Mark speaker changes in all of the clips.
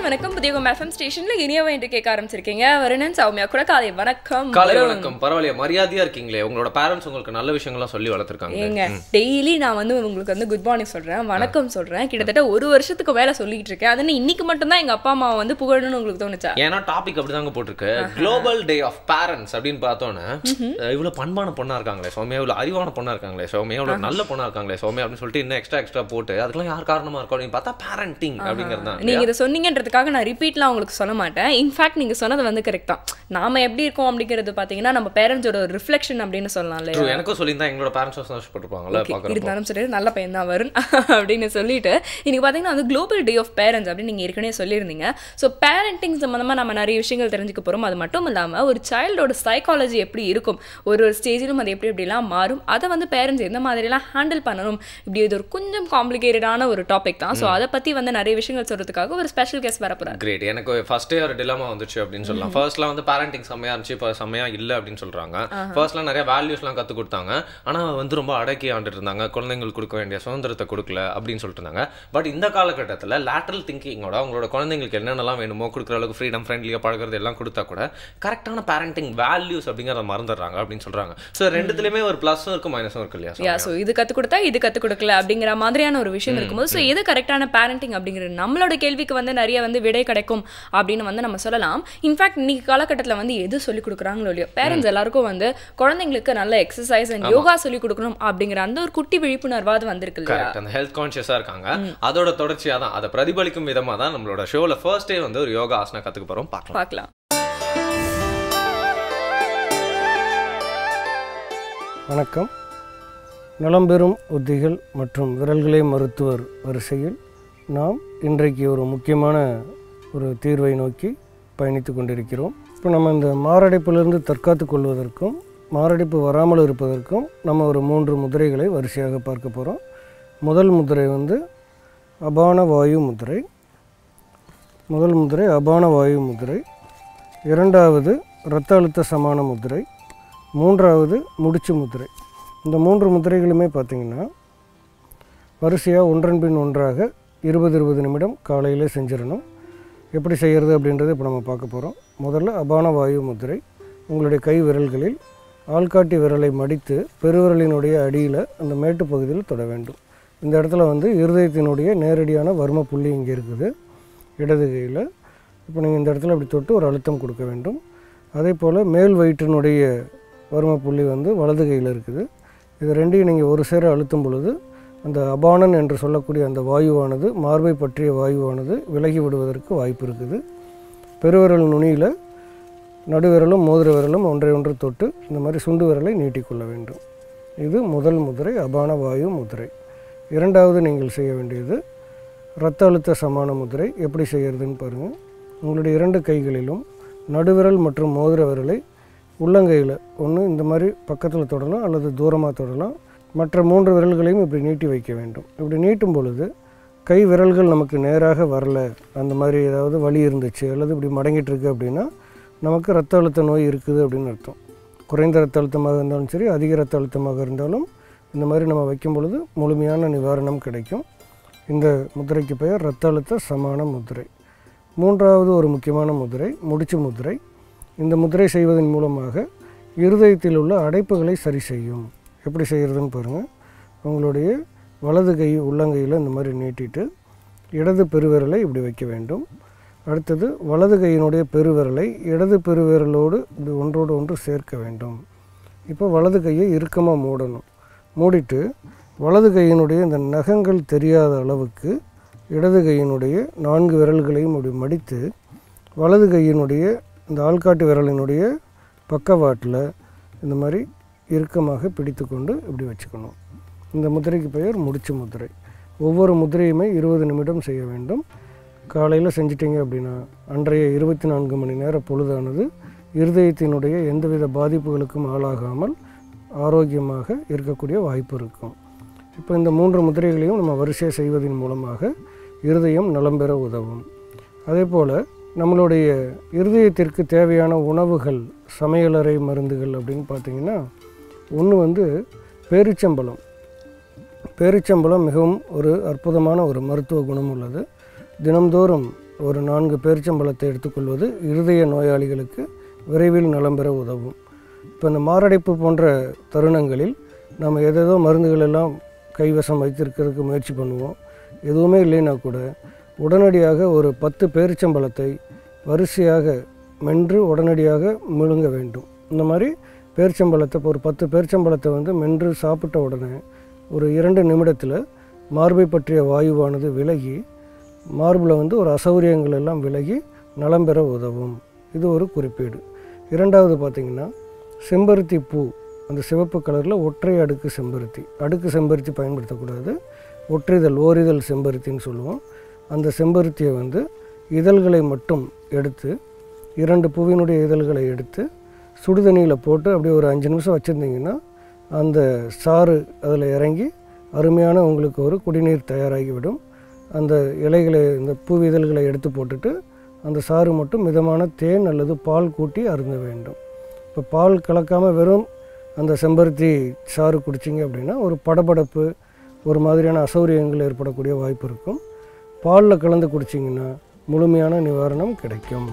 Speaker 1: வணக்கம். புதிய எஃப்எம் ஸ்டேஷன்ல இனியவை என்று கேட்க ஆரம்பிச்சிருக்கீங்க. வருணன் சௌமியா கூட காலை வணக்கம்.
Speaker 2: காலை வணக்கம். பரவாயில்லையா, மரியாதையா இருக்கீங்களே. உங்களோட பேரண்ட்ஸ் உங்களுக்கு நல்ல விஷயங்கள்லாம் சொல்லி வளர்த்துருக்காங்க.
Speaker 1: ஏங்க டெய்லி நான் உங்களுக்கு குட் மார்னிங் சொல்றேன், வணக்கம் சொல்றேன். கிட்டத்தட்ட ஒரு வருஷத்துக்கு மேல சொல்லிட்டு இருக்கேன். அது இன்னைக்கு மட்டும் தான் எங்க அப்பா அம்மா புகழணும்னு உங்களுக்கு தோணுச்சா?
Speaker 2: ஏன்னா டாபிக் அப்படிதாங்க போட்டிருக்கு, குளோபல் டே ஆஃப் பேரண்ட்ஸ் அப்படின்னு பார்த்தோன்னே இவ்வளவு பண்பான பொண்ணா இருக்காங்களே சௌமியா, இவ்வளவு அறிவான பொண்ணா இருக்காங்களே சௌமியா, இவ்வளவு நல்ல பொண்ணா இருக்காங்களே சௌமியா அப்படின்னு சொல்லிட்டு இன்னும் எக்ஸ்ட்ரா போட்டு அதுக்கெல்லாம் யார் காரணமா இருக்கும் அப்படின்னு பார்த்தா பேரண்டிங் அப்படிங்கிறது தான்.
Speaker 1: நீங்க இதை சொன்னீங்கன்றதுக்காக நான் ரிப்பீட்லாம் உங்களுக்கு சொல்ல மாட்டேன். இன்ஃபேக்ட் நீங்க சொன்னது கரெக்ட் தான். நாம எப்படி இருக்கோம் அப்படிங்கிறது பாத்தீங்கன்னா நம்ம பேரண்ட்ஸோட ஒரு ரிஃப்ளெக்ஷன் அப்படின்னு சொல்லலாம் இல்லையா?
Speaker 2: எனக்கும் சொல்லியிருந்தா எங்களோட பேரண்ட்ஸ் சந்தோஷப்பட்டிருப்பாங்கல்ல.
Speaker 1: இருந்தாலும் சரி நல்ல பையன் தான் வரும் அப்படின்னு சொல்லிட்டு இன்னைக்கு பாத்தீங்கன்னா குளோபல் டே ஆஃப் பேரண்ட்ஸ் அப்படின்னு நீங்க ஏற்கனவே சொல்லியிருந்தீங்க. ஸோ பேரண்டிங் சம்பந்தமா நம்ம நிறைய விஷயங்கள் தெரிஞ்சுக்க போறோம். அது மட்டும் இல்லாம ஒரு சைல்டோட சைக்காலஜி எப்படி இருக்கும், ஒரு ஸ்டேஜிலும் அது எப்படிலாம் மாறும், அதை பேரண்ட்ஸ் எந்த மாதிரிலாம் ஹேண்டில் பண்ணணும், இப்படி இது ஒரு கொஞ்சம் காம்ப்ளிகேட்டடான ஒரு டாபிக் தான். ஸோ அதை பத்தி நிறைய விஷயங்கள் சொல்றதுக்காக ஒரு ஸ்பெஷல் கெஸ்ட் வர போறாரு.
Speaker 2: கிரேட். எனக்கு ஃபர்ஸ்டே ஒரு டிலமா வந்துச்சு அப்படின்னு சொல்லலாம். ஃபர்ஸ்ட்லாம் பேரண்டிங் செம்மையா இருந்துச்சு, இப்போ செம்மையா இல்லை அப்படின்னு சொல்றாங்க. ஃபர்ஸ்ட்லாம் நிறைய வேல்யூஸ்லாம் கற்றுக் கொடுத்தாங்க, ஆனால் ரொம்ப அடக்கி ஆண்டுட்டு இருந்தாங்க, குழந்தைங்களுக்கு கொடுக்க வேண்டிய சுதந்திரத்தை கொடுக்கல அப்படின்னு சொல்லிட்டு இருந்தாங்க. பட் இந்த காலகட்டத்தில் லேட்டரல் திங்கிங்கோட அவங்களோட குழந்தைங்களுக்கு என்னென்னலாம் வேணுமோ கொடுக்குற அளவுக்கு ஃப்ரீடம் ஃப்ரெண்ட்லியாக பழகிறது எல்லாம் கொடுத்தா கூட கரெக்டான பேரண்டிங் வேல்யூஸ் அப்படிங்கிறத மறந்துடுறாங்க அப்படின்னு சொல்றாங்க. ஸோ ரெண்டுத்துலையுமே ஒரு ப்ளஸும் இருக்கு மைனஸும் இருக்கு இல்லையா?
Speaker 1: ஸோ இது கற்றுக் கொடுத்தா இது கற்றுக் கொடுக்கல அப்படிங்கிற மாதிரியான ஒரு விஷயம் இருக்கும்போது ஸோ எது கரெக்டான பேரண்டிங் அப்படிங்கிறது நம்மளோட கேள்விக்கு நிறைய விடை கிடைக்கும் அப்படின்னு நம்ம சொல்லலாம். இன்ஃபேக்ட் இன்னைக்கு காலகட்டத்தில் எது சொல்லிக் கொடுக்குறாங்களோ இல்லையோ, பேரண்ட்ஸ் எல்லாருக்கும் குழந்தைங்களுக்கு நல்ல எக்ஸசைஸ் அண்ட் யோகா சொல்லிக் கொடுக்கணும் அப்படிங்கிற அந்த ஒரு குட்டி விழிப்புணர்வாது வந்திருக்கு இல்லையா?
Speaker 2: அந்த ஹெல்த் கான்ஷியஸா இருக்காங்க. அதோட தொடர்ச்சியா தான், அதை பிரதிபலிக்கும் விதமா தான் நம்மளோட ஷோல ஃபர்ஸ்ட் டே ஒரு யோகா ஆசனா கத்துக்க போறோம். பார்க்கலாம்.
Speaker 3: வணக்கம். நலம்பெறும் உத்திகள் மற்றும் விரல்களை மருத்துவர் வரிசையில் நாம் இன்றைக்கு ஒரு முக்கியமான ஒரு தீர்வை நோக்கி பயணித்து கொண்டிருக்கிறோம். இப்போ நம்ம இந்த மாரடைப்பிலிருந்து தற்காத்து கொள்வதற்கும் மாரடைப்பு வராமல் இருப்பதற்கும் நம்ம ஒரு 3 முதிரைகளை வரிசையாக பார்க்க போகிறோம். முதல் முதிரை அபான வாயு முதிரை. முதல் முதிரை அபான வாயு முதிரை. இரண்டாவது இரத்த அழுத்த சமான முதிரை. மூன்றாவது முடிச்சு முதிரை. இந்த 3 முதிரைகளுமே பார்த்திங்கன்னா வரிசையாக ஒன்றன் பின் ஒன்றாக 20 நிமிடம் காலையில் செஞ்சிடணும். எப்படி செய்கிறது அப்படின்றத இப்போ நம்ம பார்க்க போகிறோம். முதல்ல அபான வாயு முதிரை. உங்களுடைய கை விரல்களில் ஆள்காட்டி விரலை மடித்து பெருவிரலினுடைய அடியில் அந்த மேட்டு பகுதியில் தொட வேண்டும். இந்த இடத்துல இருதயத்தினுடைய நேரடியான வர்ம புள்ளி இங்கே இருக்குது இடது கையில். இப்போ நீங்கள் இந்த இடத்துல அப்படி தொட்டு ஒரு அழுத்தம் கொடுக்க வேண்டும். அதே போல் மேல் வயிற்றினுடைய வர்ம புள்ளி வலது கையில் இருக்குது. இது ரெண்டையும் நீங்கள் ஒரு சேர அழுத்தும் பொழுது அந்த அபானன் என்று சொல்லக்கூடிய அந்த வாயுவானது, மார்பை பற்றிய வாயுவானது விலகி விடுவதற்கு வாய்ப்பு இருக்குது. பெருவிரல் நுனியில் நடுவிரலும் மோதிர விரலும் ஒன்றை ஒன்று தொட்டு இந்த மாதிரி சுண்டு விரலை நீட்டிக்கொள்ள வேண்டும். இது முதல் முதிரை, அபான வாயு முதிரை. இரண்டாவது நீங்கள் செய்ய வேண்டியது இரத்த அழுத்த சமான முதிரை. எப்படி செய்கிறதுன்னு பாருங்கள். உங்களுடைய 2 கைகளிலும் நடுவிரல் மற்றும் மோதிர விரலை உள்ளங்கையில் ஒன்று இந்த மாதிரி பக்கத்தில் தொடலாம் அல்லது தூரமாக தொடலாம். மற்ற 3 விரல்களையும் இப்படி நீட்டி வைக்க வேண்டும். இப்படி நீட்டும் பொழுது கை விரல்கள் நமக்கு நேராக வரல, அந்த மாதிரி ஏதாவது வலி இருந்துச்சு அல்லது இப்படி மடங்கிட்டு இருக்குது அப்படின்னா நமக்கு இரத்த அழுத்த நோய் இருக்குது அப்படின்னு அர்த்தம். குறைந்த இரத்த அழுத்தமாக இருந்தாலும் சரி, அதிக இரத்த அழுத்தமாக இருந்தாலும் இந்த மாதிரி நம்ம வைக்கும் பொழுது முழுமையான நிவாரணம் கிடைக்கும். இந்த முதிரைக்கு பெயர் இரத்த அழுத்த சமான முதிரை. மூன்றாவது ஒரு முக்கியமான முதிரை முடிச்சு முதிரை. இந்த முதிரை செய்வதன் மூலமாக இருதயத்தில் உள்ள அடைப்புகளை சரி செய்யும். எப்படி செய்கிறதுன்னு பாருங்கள். உங்களுடைய வலது கை உள்ளங்கையில் இந்த மாதிரி நீட்டிட்டு இடது பெருவிரலை இப்படி வைக்க வேண்டும். அடுத்தது வலது கையினுடைய பெருவிரலை இடது பெருவிரலோடு இப்படி ஒன்றோடு ஒன்று சேர்க்க வேண்டும். இப்போ வலது கையை இறுக்கமாக மூடணும். மூடிட்டு வலது கையினுடைய இந்த நகங்கள் தெரியாத அளவுக்கு இடது கையினுடைய 4 விரல்களையும் இப்படி மடித்து வலது கையினுடைய இந்த ஆள்காட்டு விரலினுடைய பக்கவாட்டில் இந்த மாதிரி இறுக்கமாக பிடித்து கொண்டு இப்படி வச்சுக்கணும். இந்த முதிரைக்கு பெயர் முடிச்சு முதிரை. ஒவ்வொரு முதிரையுமே 20 நிமிடம் செய்ய வேண்டும். காலையில் செஞ்சிட்டிங்க அப்படின்னா அன்றைய 24 மணி நேர பொழுதானது இருதயத்தினுடைய எந்தவித பாதிப்புகளுக்கும் ஆளாகாமல் ஆரோக்கியமாக இருக்கக்கூடிய வாய்ப்பு இருக்கும். இப்போ இந்த 3 முதிரைகளையும் நம்ம வரிசையாக செய்வதன் மூலமாக இருதயம் நலம் பெற உதவும். அதே போல் நம்மளுடைய இருதயத்திற்கு தேவையான உணவுகள், சமையலறை மருந்துகள் அப்படின்னு பார்த்திங்கன்னா ஒன்று பேரிச்சம்பழம். பேரிச்சம்பழம் மிகவும் ஒரு அற்புதமான ஒரு மருத்துவ குணம் உள்ளது. தினம்தோறும் ஒரு 4 பேரிச்சம்பழத்தை எடுத்துக்கொள்வது இருதய நோயாளிகளுக்கு விரைவில் நலம் பெற உதவும். இப்போ இந்த மாரடைப்பு போன்ற தருணங்களில் நம்ம எதேதோ மருந்துகள் எல்லாம் கைவசம் வைத்திருக்கிறதுக்கு முயற்சி பண்ணுவோம். எதுவுமே இல்லைன்னா கூட உடனடியாக ஒரு 10 பேரிச்சம்பழத்தை வரிசையாக மென்று உடனடியாக முழுங்க வேண்டும். இந்த மாதிரி பேரிச்சம்பழத்தை ஒரு 10 பேரிச்சம்பழத்தை வந்து மென்று சாப்பிட்ட உடனே ஒரு 2 நிமிடத்தில் மார்பை பற்றிய வாயுவானது விலகி மார்பில் வந்து ஒரு அசௌகரியங்கள் எல்லாம் விலகி நலம் பெற உதவும். இது ஒரு குறிப்பீடு. இரண்டாவது பார்த்திங்கன்னா செம்பருத்தி பூ, அந்த சிவப்பு கலரில் ஒற்றை அடுக்கு செம்பருத்தி பயன்படுத்தக்கூடாது. ஓரிதழ் செம்பருத்தின்னு சொல்லுவோம். அந்த செம்பருத்தியை வந்து இதழ்களை மட்டும் எடுத்து 2 பூவினுடைய இதழ்களை எடுத்து சுடுதண்ணியில் போட்டு அப்படியே ஒரு 5 நிமிஷம் வச்சுருந்தீங்கன்னா அந்த சாறு அதில் இறங்கி அருமையான உங்களுக்கு ஒரு குடிநீர் தயாராகிவிடும். அந்த இலைகளை, இந்த பூவிதழ்களை எடுத்து போட்டுட்டு அந்த சாறு மட்டும் மிதமான தேன் அல்லது பால் கூட்டி அருந்த வேண்டும். இப்போ பால் கலக்காமல் வெறும் அந்த செம்பருத்தி சாறு குடிச்சிங்க அப்படின்னா ஒரு படபடப்பு, ஒரு மாதிரியான அசௌகரியங்கள் ஏற்படக்கூடிய வாய்ப்பு இருக்கும். பாலில் கலந்து குடிச்சிங்கன்னா முழுமையான நிவாரணம் கிடைக்கும்.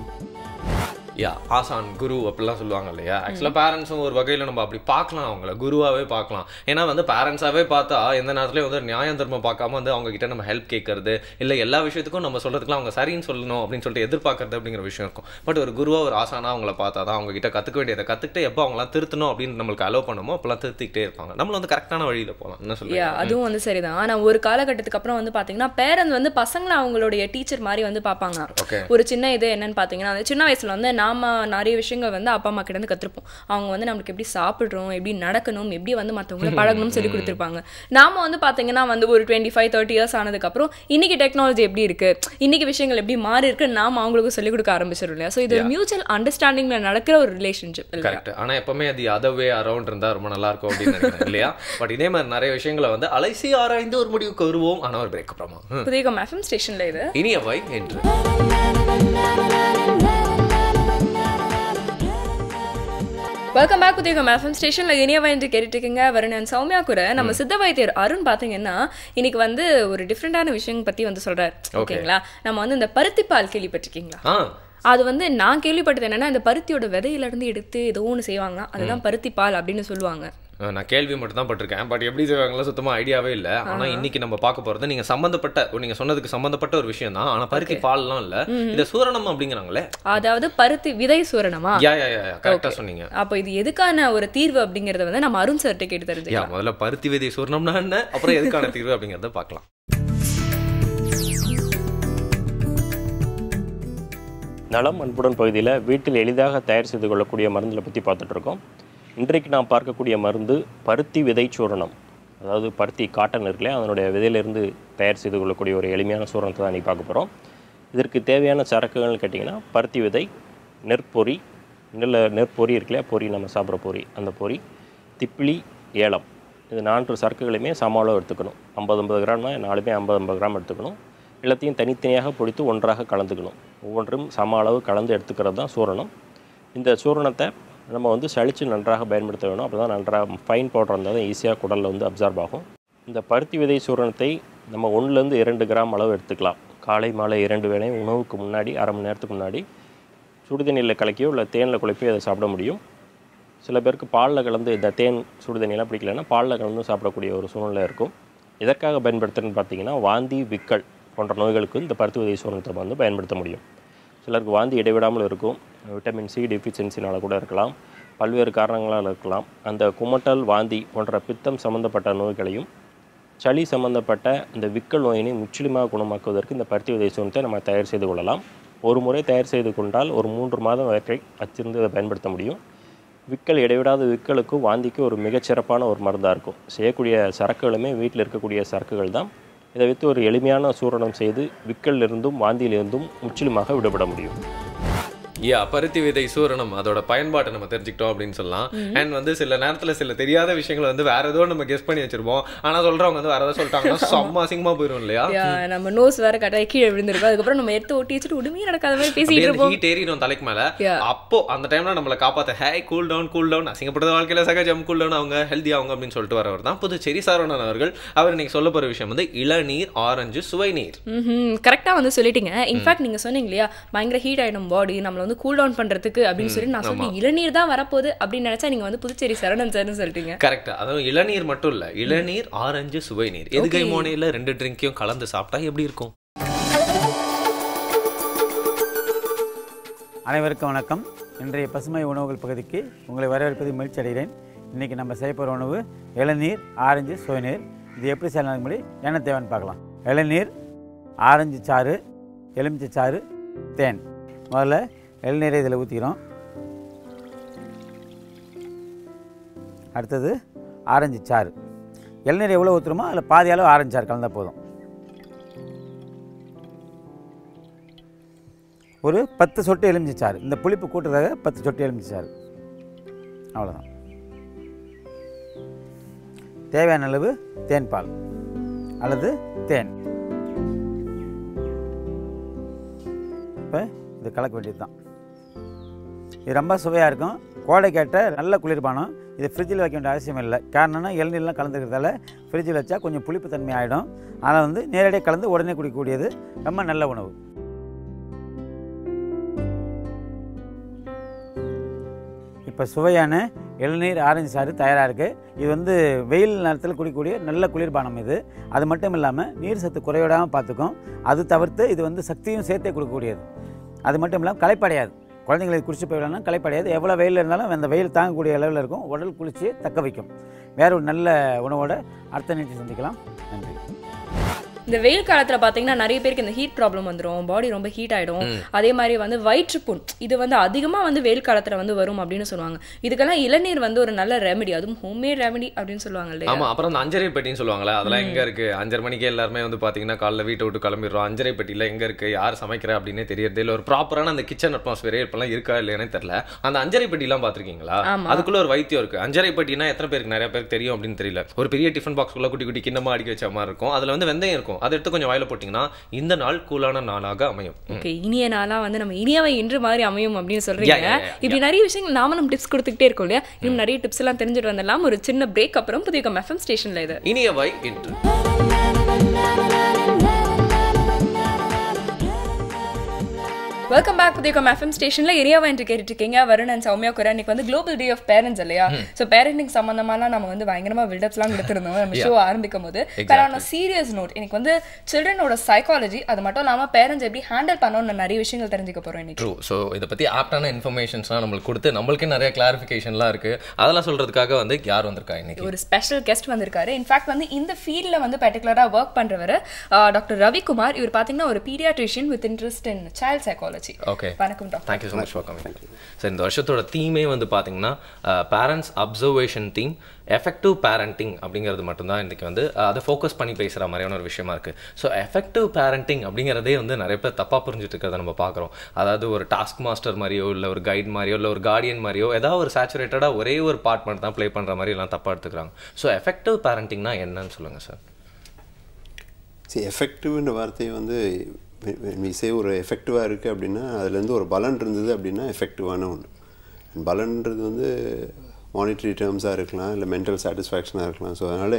Speaker 2: ஆசான் குரு அப்படிலாம் சொல்லுவாங்க இல்லையா. ஆக்சுவலாக பேரண்ட்ஸும் ஒரு வகையில் நம்ம அப்படி பார்க்கலாம், அவங்கள குருவாகவே பார்க்கலாம். ஏன்னா வந்து பேரண்ட்ஸாகவே பார்த்தா எந்த நேரத்துலேயும் வந்து நியாயம் தர்மம் பார்க்காம வந்து அவங்க கிட்ட நம்ம ஹெல்ப் கேட்கறது, இல்லை எல்லா விஷயத்துக்கும் நம்ம சொல்கிறதுக்குலாம் அவங்க சரின்னு சொல்லணும் அப்படின்னு சொல்லிட்டு எதிர்பார்க்கறது அப்படிங்கிற விஷயம் இருக்கும். பட் ஒரு குருவாக ஒரு ஆசானா அவங்கள பார்த்தா தான் அவங்க கிட்ட கற்றுக்க வேண்டியதை கற்றுக்கிட்டு எப்போ அவங்களாம் திருத்தணும் அப்படின்னு நம்மளுக்கு அலோவ் பண்ணுமோ அப்போலாம் திருத்திக்கிட்டே இருப்பாங்க. நம்மள வந்து கரெக்டான வழியில் போகலாம். என்ன சொல்லுங்க?
Speaker 1: அதுவும் வந்து சரிதான். ஆனால் ஒரு காலகட்டத்துக்கு அப்புறம் வந்து பார்த்தீங்கன்னா பேரண்ட்ஸ் வந்து பசங்களை அவங்களுடைய டீச்சர் மாதிரி வந்து பார்ப்பாங்க. ஒரு சின்ன இது என்னன்னு பார்த்தீங்கன்னா, சின்ன வயசுல வந்து நாம நிறைய விஷயங்கள் வந்து அப்பா அம்மா கிட்ட இருந்து கற்றுருப்போம். அவங்க வந்து நம்மளுக்கு எப்படி சாப்பிட்றோம், எப்படி நடக்கணும், எப்படி வந்து மற்றவங்களை பழகணும்னு சொல்லி கொடுத்துருப்பாங்க. நாம வந்து பார்த்தீங்கன்னா வந்து ஒரு 25-30 இயர்ஸ் ஆனதுக்கப்புறம் இன்னைக்கு டெக்னாலஜி எப்படி இருக்கு, இன்னைக்கு விஷயங்கள் எப்படி மாறி இருக்கு, நாம அவங்களுக்கு சொல்லிக் கொடுக்க ஆரம்பிச்சிடும் இல்லையா. ஸோ இது ஒரு மியூச்சுவல் அண்டர்ஸ்டாண்டிங்ல நடக்கிற ஒரு ரிலேஷன்ஷிப்.
Speaker 2: கரெக்ட். ஆனால் எப்பவுமே அது அதவே அரௌண்ட் இருந்தால் ரொம்ப நல்லா இருக்கும் அப்படின்னு நினைக்கிறேன் இல்லையா. பட் இதே மாதிரி நிறைய விஷயங்களை வந்து அலைசி ஆராய்ந்து ஒரு முடிவுக்கு வருவோம். ஆனால் ஒரு பிரேக் அப்புறமா
Speaker 1: புதிய FM ஸ்டேஷன்ல இது
Speaker 2: இனியவை என்று
Speaker 1: வெல்கம் பேக் புதிய FM ஸ்டேஷன்ல இனியவை என்று கேட்டுட்டு இருக்கீங்க. வருணன் சௌமியா கூட நம்ம சித்த வைத்தியர் அருண் பாத்தீங்கன்னா இன்னைக்கு வந்து ஒரு டிஃப்ரெண்டான விஷயம் பத்தி வந்து சொல்றாரு. ஓகேங்களா, நம்ம வந்து இந்த பருத்திப்பால் கேள்விப்பட்டிருக்கீங்களா? அது வந்து நான் கேள்விப்பட்டது என்னன்னா, இந்த பருத்தியோட விதையில இருந்து எடுத்து ஏதோ ஒன்று செய்வாங்க, அதுதான் பருத்திப்பால் அப்படின்னு சொல்லுவாங்க.
Speaker 2: நான் கேள்வி மட்டும் தான் பட்டிருக்கேன். பட் எப்படி செய்வாங்களோ சுத்தமாக ஐடியாவே இல்லை. ஆனால் இன்னைக்கு நம்ம பார்க்க போகிறது நீங்கள் சொன்னதுக்கு சம்மந்தப்பட்ட ஒரு விஷயம் தான். ஆனால் பருத்தி பால்லாம் இல்லை, இந்த சூரணம் அப்படிங்கிறாங்களே, அதாவது
Speaker 1: பருத்தி விதை சூரணமா?
Speaker 2: கரெக்டாக சொன்னீங்க.
Speaker 1: அப்போ இது எதுக்கான ஒரு தீர்வு அப்படிங்கிறத வந்து நம்ம அருண் சார்ட்ட கேட்டு தெரிஞ்சுக்கலாம்.
Speaker 2: முதல்ல பருத்தி விதை சூரணம்னா என்ன, அப்புறம் எதுக்கான தீர்வு அப்படிங்கிறத பார்க்கலாம்.
Speaker 4: நலம் அன்புடன் பகுதியில் வீட்டில் எளிதாக தயார் செய்து கொள்ளக்கூடிய மருந்துகளை பற்றி பார்த்துட்ருக்கோம். இன்றைக்கு நாம் பார்க்கக்கூடிய மருந்து பருத்தி விதை சூரணம். அதாவது பருத்தி காட்டன் இருக்குல்லையா, அதனுடைய விதையிலிருந்து தயார் செய்து கொள்ளக்கூடிய ஒரு எளிமையான சூரணத்தை தான் இன்றைக்கி பார்க்க போகிறோம். இதற்கு தேவையான சரக்குகள்னு கேட்டிங்கன்னா, பருத்தி விதை, நெற்பொரி, நெற்பொரி இருக்குல்லையா, பொரி, நம்ம சாப்பிட்ற பொரி, அந்த பொரி, திப்பிலி, ஏலம், இது 4 சரக்குகளையுமே சம அளவு எடுத்துக்கணும். 50-50 கிராம்னா 4மே 50-50 கிராம் எடுத்துக்கணும். எல்லாத்தையும் தனித்தனியாக பொடித்து ஒன்றாக கலந்துக்கணும். ஒவ்வொன்றும் சம அளவு கலந்து எடுத்துக்கிறது தான் சூரணம். இந்த சூரணத்தை நம்ம வந்து சளிச்சு நன்றாக பயன்படுத்த வேணும். அப்போ தான் நன்றாக ஃபைன் பவுடர் இருந்தால் தான் ஈஸியாக குடலில் வந்து அப்சார்ப் ஆகும். இந்த பருத்தி விதை சூரணத்தை நம்ம 1லேருந்து 2 கிராம் அளவு எடுத்துக்கலாம். காலை மாலை 2 வேளையும் உணவுக்கு முன்னாடி, அரை மணி நேரத்துக்கு முன்னாடி சுடுதண்ணியில் கலக்கியோ இல்லை தேனில் குழப்பியோ அதை சாப்பிட முடியும். சில பேருக்கு பாலில் கலந்து, இந்த தேன் சுடுதண்ணியெல்லாம் பிடிக்கலன்னா பாலில் கலந்து சாப்பிடக்கூடிய ஒரு சூழ்நிலை இருக்கும். எதற்காக பயன்படுத்துறதுன்னு பார்த்தீங்கன்னா, வாந்தி, விக்கல் போன்ற நோய்களுக்கு இந்த பருத்தி விதை சூரணத்தை வந்து பயன்படுத்த முடியும். சிலருக்கு வாந்தி இடைவிடாமல் இருக்கும், விட்டமின் சி டெஃபிஷியன்சினால் கூட இருக்கலாம், பல்வேறு காரணங்களால் இருக்கலாம். அந்த குமட்டல், வாந்தி போன்ற பித்தம் சம்மந்தப்பட்ட நோய்களையும் சளி சம்மந்தப்பட்ட இந்த விக்கல் நோயினை முற்றிலுமாக குணமாக்குவதற்கு இந்த பருத்தி விதை சூரணத்தை நம்ம தயார் செய்து கொள்ளலாம். ஒரு முறை தயார் செய்து கொண்டால் ஒரு 3 மாதம் வரை வச்சிருந்து இதை பயன்படுத்த முடியும். விக்கல், இடைவிடாத விக்கலுக்கும் வாந்திக்கும் ஒரு மிகச்சிறப்பான ஒரு மருந்தாக இருக்கும். செய்யக்கூடிய சரக்குகளுமே வீட்டில் இருக்கக்கூடிய சரக்குகள் தான். இதை வைத்து ஒரு எளிமையான சூரணம் செய்து விக்கலிலிருந்தும் வாந்தியிலிருந்தும் முற்றிலுமாக விடுபட முடியும்.
Speaker 2: பருத்தி விதை சூரணம் அதோட பயன்பாட்டை நம்ம தெரிஞ்சுக்கிட்டோம் அப்படின்னு சொல்லலாம். அண்ட் வந்து சில நேரத்துல சில தெரியாத விஷயங்களை வந்து வேற ஏதோ நம்ம கெஸ் பண்ணி வச்சிருப்போம். ஆனா சொல்றவங்க வந்து வேற ஏதாவது சொல்லிட்டாங்கன்னா செம்ம அசிங்கமா போயிடும் இல்லையா?
Speaker 1: நம்ம நோஸ் வேற கட்டாய கீழே விழுந்திருக்கும். அதுக்கப்புறம் நம்ம எடுத்து ஒட்டி வச்சுட்டு உடனே நடக்காத மாதிரி பேசிட்டு இருப்போம்.
Speaker 2: ஹீட் ஏறிடும் தலைக்கு மேல. அப்போ அந்த டைம்ல நம்மளை காப்பாத்த ஹே கூல் டவுன் அசிங்கப்படுற வாழ்க்கையில சகஜம் கூல் டவுன் அவங்க ஹெல்தி அவங்க அப்படின்னு சொல்லிட்டு வரவர் தான் புதுச்சேரி சரவணன் அவர்கள். அவர் இன்னைக்கு சொல்ல போற விஷயம் வந்து இளநீர் ஆரஞ்சு சுவை நீர்.
Speaker 1: கரெக்டா வந்து சொல்லிட்டீங்க. இன்ஃபேக்ட் நீங்க சொன்னீங்க இல்லையா பயங்கர ஹீட் ஆயிடும் பாடி நம்மள வந்து கூல் டவுன் பண்றதுக்கு அப்படின்னு சொல்லி நான் சொல்லி இளநீர் தான் வரப்போகுது அப்படின்னு நினைச்சா நீங்க வந்து புதுச்சேரி சரவணன் சார்னு சொல்லிட்டீங்க.
Speaker 2: கரெக்டா. அதுவும் இளநீர் மட்டும் இல்ல, இளநீர் ஆரஞ்சு சுவை நீர். எதுகை மோனையில 2 ட்ரிங்கையும் கலந்து சாப்பிட்டா எப்படி இருக்கும்?
Speaker 5: அனைவருக்கும் வணக்கம். இன்றைய பசுமை உணவுகள் பகுதிக்கு உங்களை வரவேற்பது மகிழ்ச்சி அடைகிறேன். இன்றைக்கி நம்ம செய்ய போகிற உணவு இளநீர் ஆரஞ்சு சுவை நீர். இது எப்படி செய்யலாம் முடி என்ன தேவைன்னு பார்க்கலாம். இளநீர், ஆரஞ்சு சாறு, எலுமிச்சை சாறு, தேன். முதல்ல இளநீரை இதில் ஊற்றிக்கிறோம். அடுத்தது ஆரஞ்சு சாறு. இளநீர் எவ்வளோ ஊற்றுறோமோ அதில் பாதி அளவு ஆரஞ்சு சாறு கலந்தால் போதும். ஒரு 10 சொட்டு எலுமிச்சை சாறு. இந்த புளிப்பு கூட்டுறதாக 10 சொட்டு எலுமிச்சை சாறு. அவ்வளோதான். தேவையான அளவு தேன் பால் அல்லது தேன். இப்போ இது கலக்க வேண்டியது தான். இது ரொம்ப சுவையாக இருக்கும். கோடை கேட்ட நல்ல குளிர்பானம். இது ஃப்ரிட்ஜில் வைக்க வேண்டிய அவசியம் இல்லை. காரணம்னா இளநீர்லாம் கலந்துக்கிறதால ஃப்ரிட்ஜில் வச்சா கொஞ்சம் புளிப்பு தன்மை ஆகிடும். ஆனால் வந்து நேரடியாக கலந்து உடனே குடிக்கக்கூடியது ரொம்ப நல்ல உணவு. இப்போ சுவையான இளநீர் ஆரஞ்சு சாறு தயாராக இருக்குது. இது வந்து வெயில் நேரத்தில் குடிக்கக்கூடிய நல்ல குளிர்பானம் இது. அது மட்டும் இல்லாமல் நீர் சத்து குறைவிடாமல் பார்த்துக்கும். அது தவிர்த்து இது வந்து சக்தியும் சேர்த்தே கொடுக்கக்கூடியது. அது மட்டும் இல்லாமல் களைப்படையாது. குழந்தைங்களுக்கு குடிச்சு போயிடலாம்னா களைப்படையாது. எவ்வளோ வெயில் இருந்தாலும் அந்த வெயில் தாங்கக்கூடிய அளவில் இருக்கும். உடல் குளிர்ச்சியை தக்க வைக்கும். வேற ஒரு நல்ல உணவோட அடுத்த நிகழ்ச்சி சந்திக்கலாம். நன்றி.
Speaker 1: இந்த வெயில் காலத்துல பாத்தீங்கன்னா நிறைய பேருக்கு இந்த ஹீட் ப்ராப்ளம் வந்துடும். பாடி ரொம்ப ஹீட் ஆயிடும். அதே மாதிரி வந்து வயிற்றுப்புண் இது வந்து அதிகமா வந்து வெயில் காலத்துல வந்து வரும் அப்படின்னு சொல்லுவாங்க. இதுக்கெல்லாம் இளநீர் வந்து ஒரு நல்ல ரெமெடி. அதுவும் ஹோம்மேட் ரெமெடி அப்படின்னு சொல்லுவாங்க இல்லையா?
Speaker 2: ஆமா. அப்புறம் அந்த அஞ்சரை பெட்டின்னு சொல்லுவாங்களே அதெல்லாம் எங்க இருக்கு? 5:30 மணிக்கு எல்லாருமே வந்து பாத்தீங்கன்னா காலைல வீட்டை விட்டு கிளம்பிடுறோம். அஞ்சரை பெட்டியில எங்க இருக்கு, யார் சமைக்கிறா அப்படின்னே தெரியறது இல்லை. ஒரு ப்ராப்பரான அந்த கிச்சன் அட்மாஸ்பியரே இப்பெல்லாம் இருக்கா இல்லையானே தெரியல. அந்த அஞ்சரை பெட்டி எல்லாம் பாத்திருக்கீங்களா? அதுக்குள்ள ஒரு வைத்தியம் இருக்கு. அஞ்சரை பெட்டினா எத்தனை பேருக்கு நிறைய பேருக்கு தெரியும் அப்படின்னு தெரியல. ஒரு பெரிய டிஃபன் பாக்ஸ்க்குள்ள குட்டி குட்டி கிண்ணமா அடிக்க வச்ச மாதிரி இருக்கும். அதுல வந்து வெந்தயம் இருக்கும். அதை எடுத்து கொஞ்சம் வாயில போட்டீங்கன்னா இந்த நாள் கூலான நாளாக அமையும்.
Speaker 1: ஓகே, இனிய நாளா வந்து நம்ம இனியவை இன்று மாதிரி அமையும் அப்படின்னு சொல்றீங்க. இப்படி நிறைய விஷயங்கள் நாம நம்ம டிப்ஸ் கொடுத்துக்கிட்டே இருக்கோம் இல்லையா? இன்னும் நிறைய டிப்ஸ் எல்லாம் தெரிஞ்சுட்டு வந்தலாம். ஒரு சின்ன பிரேக் அப்புறம் புதிய FM ஸ்டேஷன்ல இது
Speaker 2: இனியவை இன்று.
Speaker 1: Welcome back. புதிய FM ஸ்டேஷன்ல இனியவை இன்று கேட்டுட்டு இருக்கீங்க. வருண் அண்ட் சௌமியா குரா. இன்னைக்கு வந்து குளோபல் டே ஆஃப் பேரண்ட்ஸ் இல்லையா? ஸோ பேரண்டிங் சம்பந்தமாலாம் நம்ம வந்து பயங்கரமா பில்டப்ஸ்லாம் கொடுத்துருந்தோம் நம்ம ஷோ ஆரம்பிக்கும் போது. ஆனால் சீரியஸ் நோட், இன்னைக்கு வந்து சில்ட்ரனோட சைக்காலஜி அது மட்டும் இல்லாமல் பேரண்ட்ஸ் எப்படி ஹேண்டில் பண்ணணும்னு நிறைய விஷயங்கள் தெரிஞ்சுக்க போறோம் இன்னைக்கு.
Speaker 2: ஸோ இதை பத்தி ஆப்டான இன்ஃபர்மேஷன்ஸ்லாம் நம்மளுக்கு கொடுத்து நம்மளுக்கு நிறைய கிளாரிஃபிகேஷன்லாம் இருக்கு. அதெல்லாம் சொல்றதுக்காக வந்து யார் வந்திருக்கா இன்னைக்கு? ஒரு
Speaker 1: ஸ்பெஷல் கெஸ்ட் வந்திருக்காரு. இன்ஃபேக்ட் வந்து இந்த ஃபீல்ட்ல வந்து பர்டிகுலரா ஒர்க் பண்றவர் டாக்டர் ரவிக்குமார். இவர் பாத்தீங்கன்னா ஒரு paediatrician with interest in child psychology.
Speaker 2: Okay, thank you so much for coming. So இந்த வருஷத்தோட தீமே வந்து பாத்தீங்கன்னா parents observation theme, effective parenting அப்படிங்கிறது மட்டும்தான் இன்றைக்கி வந்து அதை ஃபோக்கஸ் பண்ணி பேசுகிற மாதிரியான ஒரு விஷயமா இருக்குது. ஸோ எஃபெக்டிவ் பேரண்டிங் அப்படிங்கிறதே வந்து நிறைய பேர் தப்பாக புரிஞ்சுட்டு இருக்கிறத நம்ம பார்க்குறோம். அதாவது ஒரு டாஸ்க் மாஸ்டர் மாதிரியோ இல்லை ஒரு கைட் மாதிரியோ இல்லை ஒரு கார்டியன் மாதிரியோ ஏதாவது ஒரு சேச்சுரேட்டடாக ஒரே ஒரு பார்ட் மட்டும் தான் ப்ளே பண்ணுற மாதிரி எல்லாம் தப்பாக எடுத்துக்கிறாங்க. ஸோ எஃபெக்டிவ் பேரண்டிங்னா என்னன்னு சொல்லுங்கள் சார்.
Speaker 6: சரி, எஃபெக்டிவ்ன்ற வார்த்தையை வந்து மீசே ஒரு எஃபெக்டிவாக இருக்குது அப்படின்னா அதுலேருந்து ஒரு பலன் இருந்தது அப்படின்னா எஃபெக்டிவான ஒன்று. பலன்றது வந்து மானிட்டரி டேர்ம்ஸாக இருக்கலாம், இல்லை மென்டல் சாட்டிஸ்ஃபேக்ஷனாக இருக்கலாம். ஸோ அதனால்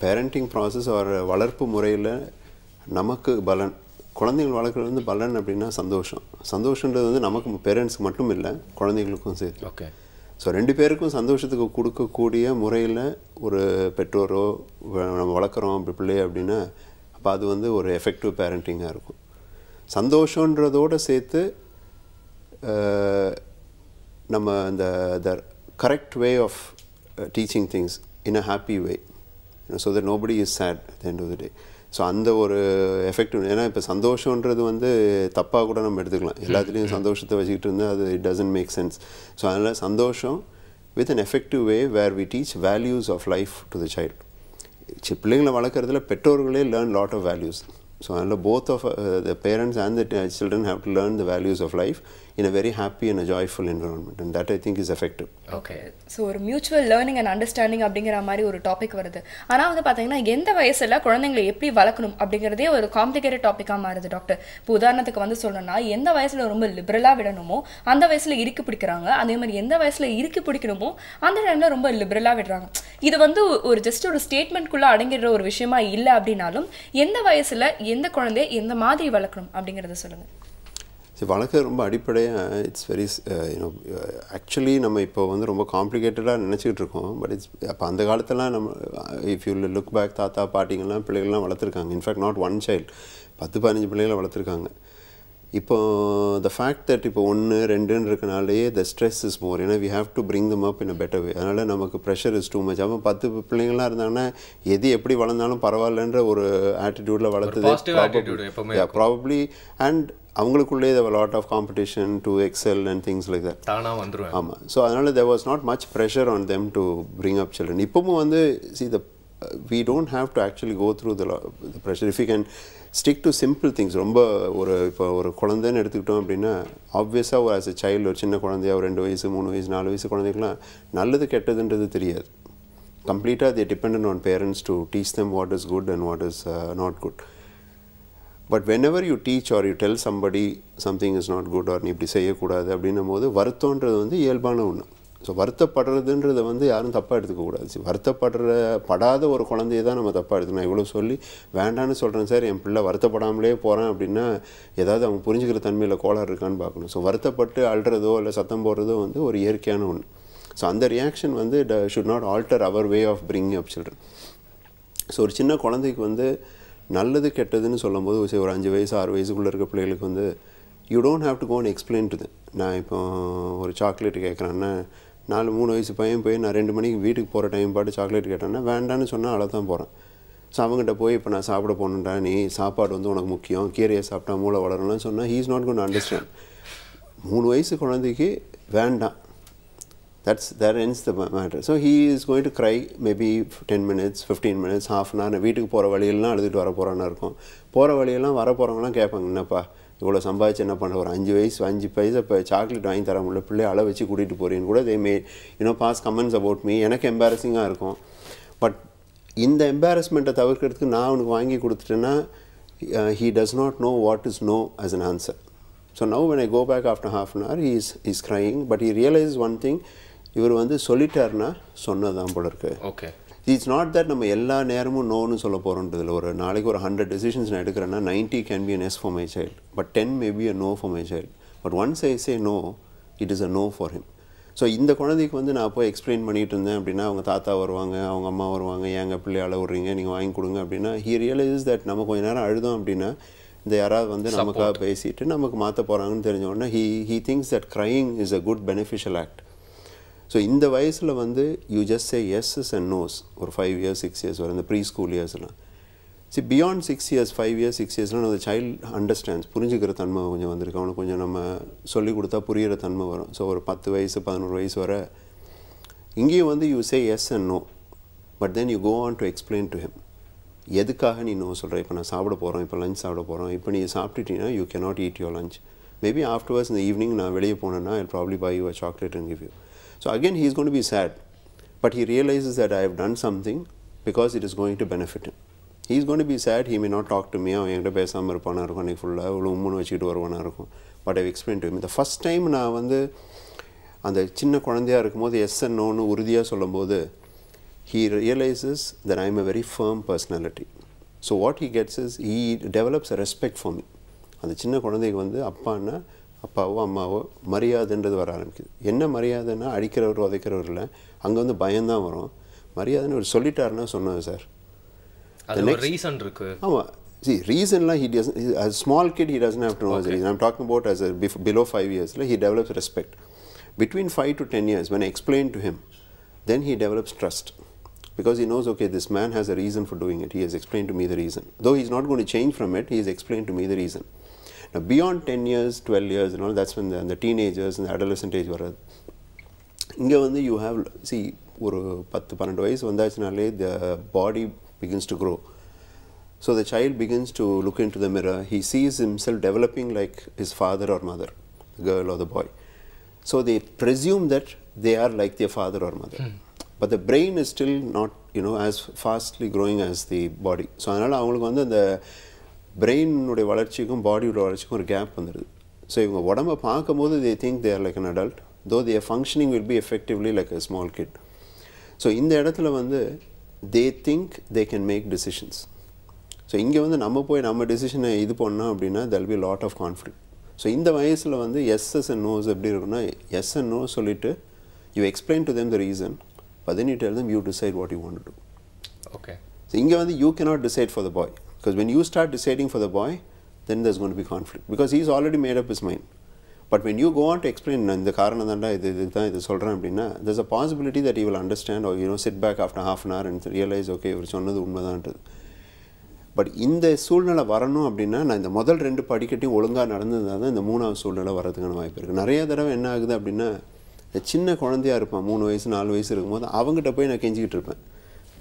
Speaker 6: பேரண்டிங் ப்ராசஸ் ஒரு வளர்ப்பு முறையில் நமக்கு பலன், குழந்தைகள் வளர்க்குறது வந்து பலன் அப்படின்னா சந்தோஷம். சந்தோஷன்றது வந்து நமக்கு பேரண்ட்ஸுக்கு மட்டும் இல்லை, குழந்தைங்களுக்கும் சரி.
Speaker 2: ஓகே.
Speaker 6: ஸோ 2 பேருக்கும் சந்தோஷத்துக்கு கொடுக்கக்கூடிய முறையில் ஒரு பெற்றோரோ நம்ம வளர்க்குறோம் அப்படி பிள்ளைய அப்படின்னா அப்போ அது வந்து ஒரு எஃபெக்டிவ் பேரண்டிங்காக இருக்கும். சந்தோஷன்றதோடு சேர்த்து நம்ம அந்த correct way of teaching things in a happy way, so that nobody is sad at the end of the day. So அந்த ஒரு எஃபெக்டிவ், ஏன்னா இப்போ சந்தோஷன்றது வந்து தப்பாக கூட நம்ம எடுத்துக்கலாம். எல்லாத்துலேயும் சந்தோஷத்தை வச்சுக்கிட்டு இருந்தால் அது it doesn't make sense. So அதனால் சந்தோஷம் with an effective way where we teach values of life to the child. பிள்ளைங்களை வளர்க்குறதுல பெற்றோர்களே learn lot of values. So both of the parents and the children have to learn the values of life in a very happy and a joyful environment, and that I think is effective.
Speaker 1: Okay. So ஒரு mutual learning and understanding அப்படிங்கிற மாதிரி ஒரு topic வருது. ஆனால் வந்து பார்த்தீங்கன்னா எந்த வயசில் குழந்தைங்களை எப்படி வளர்க்கணும் அப்படிங்கிறதே ஒரு காம்ப்ளிகேட்டட் டாப்பிக்காக மாறுது டாக்டர். இப்போ உதாரணத்துக்கு வந்து சொல்லணும்னா எந்த வயசில் ரொம்ப லிபரலாக விடணுமோ அந்த வயசில் இறுக்கி பிடிக்கிறாங்க, அதே மாதிரி எந்த வயசில் இறுக்கி பிடிக்கணுமோ அந்த டைமில் ரொம்ப லிபரலாக விடுறாங்க. இது வந்து ஒரு ஜஸ்ட் ஒரு ஸ்டேட்மெண்ட்குள்ளே அடங்கிடுற ஒரு விஷயமா இல்லை அப்படின்னாலும் எந்த வயசில் எந்த குழந்தைய எந்த மாதிரி வளர்க்கணும் அப்படிங்கிறத சொல்லுங்கள்.
Speaker 6: வளர்க்க ரொம்ப அடிப்படையாக இட்ஸ் வெரி ஆக்சுவலி நம்ம இப்போ வந்து ரொம்ப காம்ப்ளிகேட்டடாக நினச்சிக்கிட்டு இருக்கோம். பட் அப்போ அந்த காலத்துலாம் நம்ம இஃப் யூ லுக் பேக் தாத்தா பாட்டிங்கெல்லாம் பிள்ளைகள்லாம் வளர்த்துருக்காங்க. இன்ஃபேக்ட் நாட் ஒன் சைல்டு, 10-15 பிள்ளைகளை வளர்த்துருக்காங்க. இப்போ த ஃபேக்ட் தட் இப்போ 1-2 இருக்கனாலேயே த ஸ்ட்ரெஸ் இஸ் மோர். ஏன்னா we have to bring them up in a better way. அதனால் நமக்கு ப்ரெஷர் இஸ் டூ மச். அப்போ 10 பிள்ளைங்களாம் இருந்தாங்கன்னா எது எப்படி வளர்ந்தாலும் பரவாயில்லன்ற ஒரு ஆட்டிடியூடில் வளர்த்தது ப்ராபப்ளி. அண்ட் அவங்களுக்குள்ளே there were a lot of competition to excel and things like that.
Speaker 2: தானா வந்துருவாங்க.
Speaker 6: ஆமாம். ஸோ அதனால் there was not much pressure on them to bring up children. இப்போவும் வந்து see we don't have to actually go through the pressure. If you can stick to simple things. ரொம்ப இப்போ ஒரு குழந்தைன்னு எடுத்துக்கிட்டோம் அப்படின்னா ஆப்வியஸாக as a child ஒரு சின்ன குழந்தையா ஒரு 2 வயசு 3 வயசு 4 வயசு குழந்தைக்கெலாம் நல்லது கெட்டதுன்றது தெரியாது. கம்ப்ளீட்டாக they dependent on parents to teach them what is good and what is not good. But whenever you teach or you tell somebody something is not good or நீ இப்படி செய்யக்கூடாது அப்படின்னும் போது வருத்தம்ன்றது வந்து இயல்பான ஒன்று. ஸோ வருத்தப்படுறதுன்றதை வந்து யாரும் தப்பாக எடுத்துக்கக்கூடாது. படாத ஒரு குழந்தைய தான் நம்ம தப்பாக எடுத்துக்கணும். இவ்வளோ சொல்லி வேண்டான்னு சொல்கிறேன் சார், என் பிள்ளை வருத்தப்படாமலே போகிறேன் அப்படின்னா ஏதாவது அவங்க புரிஞ்சுக்கிற தன்மையில் கோளாறு இருக்கான்னு பார்க்கணும். ஸோ வருத்தப்பட்டு அழுறதோ இல்லை சத்தம் போடுறதோ வந்து ஒரு இயற்கையான ஒன்று. ஸோ அந்த ரியாக்ஷன் வந்து should not alter our way of bringing up children. So ஒரு சின்ன குழந்தைக்கு வந்து நல்லது கெட்டதுன்னு சொல்லும்போது ஒரு 5 வயசு 6 வயசுக்குள்ளே இருக்க பிள்ளைகளுக்கு வந்து you don't have to go and explain to them. நான் இப்போ ஒரு சாக்லேட் கேட்குறேன்னா 3 வயசு பையன் போய் நான் 2 மணிக்கு வீட்டுக்கு போகிற டைம் பாட்டு சாக்லேட் கேட்டேன்னா வேண்டான்னு சொன்னால் அழ தான் போகிறேன். ஸோ அவங்ககிட்ட போய் இப்போ நான் சாப்பிட போகணுன்றா, நீ சாப்பாடு வந்து உனக்கு முக்கியம், கீரையை சாப்பிட்டா மூளை வளரணும்னு சொன்னால் he is not cone understand. 3 வயசு குழந்தைக்கு வேண்டாம், that ends the matter. So he is going to cry maybe 10 minutes 15 minutes half an hour. வீட்டுக்கு போகிற வழியெல்லாம் அழுதுட்டு வர போகிறான்னு இருக்கும். போகிற வழியெல்லாம் வர போகிறவங்களாம் கேட்பாங்க, என்னப்பா இவ்வளோ சம்பாதிச்சு என்ன பண்ணுற, ஒரு 5 பைசா இப்போ சாக்லேட் வாங்கி தர முடியல, பிள்ளை அளவு வச்சு கூட்டிகிட்டு போகிறேன்னு கூட they may pass comments about me. எனக்கு எம்பாரசிங்காக இருக்கும். பட் இந்த எம்பாரஸ்மெண்ட்டை தவிர்க்கிறதுக்கு நான் அவனுக்கு வாங்கி கொடுத்துட்டேன்னா he does not know what is no as an answer. So now when I go back after half an hour he is crying, but he realizes one thing, இவர் வந்து சொல்லிட்டாருன்னா சொன்னதான் போல இருக்கு.
Speaker 2: ஓகே.
Speaker 6: இட்ஸ் நாட் தட் நம்ம எல்லா நேரமும் நோன்னு சொல்ல போகிறோன்றதில்ல. ஒரு நாளைக்கு ஒரு 100 decisions நான் எடுக்கிறேன்னா 90 can be an yes for my child, but 10 may be a no for my child. But once I say no, it is a no for him. So இந்த குழந்தைக்கு வந்து நான் போய் எக்ஸ்பிளைன் பண்ணிட்டு இருந்தேன் அப்படின்னா அவங்க தாத்தா வருவாங்க, அவங்க அம்மா வருவாங்க, ஏங்க பிள்ளை அழ விட்றீங்க, நீங்கள் வாங்கி கொடுங்க அப்படின்னா he realizes that நம்ம கொஞ்ச நேரம் அழுதோம் அப்படின்னா இந்த யாராவது வந்து நமக்காக பேசிட்டு நமக்கு மாற்ற போகிறாங்கன்னு தெரிஞ்ச உடனே he thinks that crying is a good beneficial act. So இந்த வயசில் வந்து you just say yeses and noes. ஒரு 5 years 6 years வரும் இந்த ப்ரீ ஸ்கூல் இயர்ஸ்லாம். சி பியாண்ட் 6 years 5 years 6 yearsலாம் அந்த சைல்டு அண்டர்ஸ்டாண்ட்ஸ், புரிஞ்சுக்கிற தன்மை கொஞ்சம் வந்திருக்கு. அவனுக்கு கொஞ்சம் நம்ம சொல்லிக் கொடுத்தா புரிகிற தன்மை வரும். ஸோ ஒரு 10 வயசு 11 வயசு வர இங்கேயும் வந்து you say yes and no, but then you go on to explain to him எதுக்காக நீ நோ சொல்கிற. இப்போ நான் சாப்பிட போகிறோம், இப்போ லஞ்ச் சாப்பிட போகிறோம், இப்போ நீ சாப்பிட்டுட்டீங்கன்னா you cannot eat your lunch. Maybe afterwards இந்த ஈவினிங் நான் வெளியே போனேன்னா I probably buy you a chocolate and give you. So again he is going to be sad, but he realizes that I have done something because it is going to benefit him. He is going to be sad, he may not talk to me, அவன் என்கிட்ட பேசாமல் இருப்பானா இருக்கும், அன்றைக்கி ஃபுல்லாக இவ்வளோ உம்முன்னு வச்சுக்கிட்டு வருவானா இருக்கும். But I explain to him. இந்த ஃபஸ்ட் டைம் நான் வந்து அந்த சின்ன குழந்தையாக இருக்கும்போது எஸ் அண்ட் நோன்னு உறுதியாக சொல்லும்போது he realizes that I am a very firm personality. So what he gets is he develops a respect for me. அந்த சின்ன குழந்தைக்கு வந்து அப்பான்னா அப்பாவோ அம்மாவோ மரியாதைன்றது வர ஆரம்பிக்குது. என்ன மரியாதைன்னா அடிக்கிறவர் உதைக்கிறவர் இல்லை, அங்கே வந்து பயம்தான் வரும். மரியாதைன்னு ஒரு சொல்லிட்டாருன்னா சொன்னது சார்,
Speaker 2: ரீசன் இருக்கு.
Speaker 6: ஆமாம். See, reasonலாம் he doesn't, as a small kid he doesn't have to know the reason. I'm talking about as a below 5 years, he develops respect. Between 5 to 10 years, when I explain to him, then he develops trust. Because he knows, okay, this man has a reason for doing it. He has explained to me the reason. Though he's not going to change from it, he has explained to me the reason. Now, beyond 10 years, 12 years, and all, that's when the teenagers and the adolescent age வராது. இங்கே வந்து you have, see, 10-12 வயசு வந்தாச்சுனாலே the body begins to grow. So the child begins to look into the mirror. He sees himself developing like his father or mother, the girl or the boy. So they presume that they are like their father or mother. But the brain is still not, as fastly growing as the body. So அதனால அவங்களுக்கு வந்து அந்த பிரெயினுடைய வளர்ச்சிக்கும் பாடியோட வளர்ச்சிக்கும் ஒரு gap வந்துடுது. So இவங்க உடம்பை பார்க்கும்போது they think they are like an adult, though their functioning will be effectively like a small kid. So இந்த இடத்துல வந்து they think they can make decisions. So இங்கே வந்து நம்ம போய் நம்ம டெசிஷனை இது பண்ணோம் அப்படின்னா there will be a lot of conflict. So இந்த வயசில் வந்து எஸ்எஸ் அண்ட் நோஸ் எப்படி இருக்குன்னா எஸ் அண்ட் நோ சொல்லிவிட்டு you explain to them the reason, but then you tell them you decide what you want to do.
Speaker 2: Okay.
Speaker 6: So இங்கே வந்து you cannot decide for the boy, because when you start deciding for the boy, then there's going to be conflict, because he's already made up his mind. But when you go on to explain இந்த காரணம் தான்டா இது சொல்கிறேன் அப்படின்னா, there's a possibility that he will understand, or sit back after half an hour and realize, okay, இவர் சொன்னது உண்மைதான்றது. But இந்த சூழ்நிலை வரணும் அப்படின்னா நான் இந்த முதல் 2 படிக்கட்டையும் ஒழுங்காக நடந்ததுனால தான் இந்த 3வது சூழ்நிலை வரதுக்கான வாய்ப்பு இருக்குது. நிறைய தடவை என்ன ஆகுது அப்படின்னா, இந்த சின்ன குழந்தையாக இருப்பான், 3 வயசு 4 வயசு இருக்கும்போது அவங்ககிட்ட போய் நான் கெஞ்சிக்கிட்டு இருப்பேன்,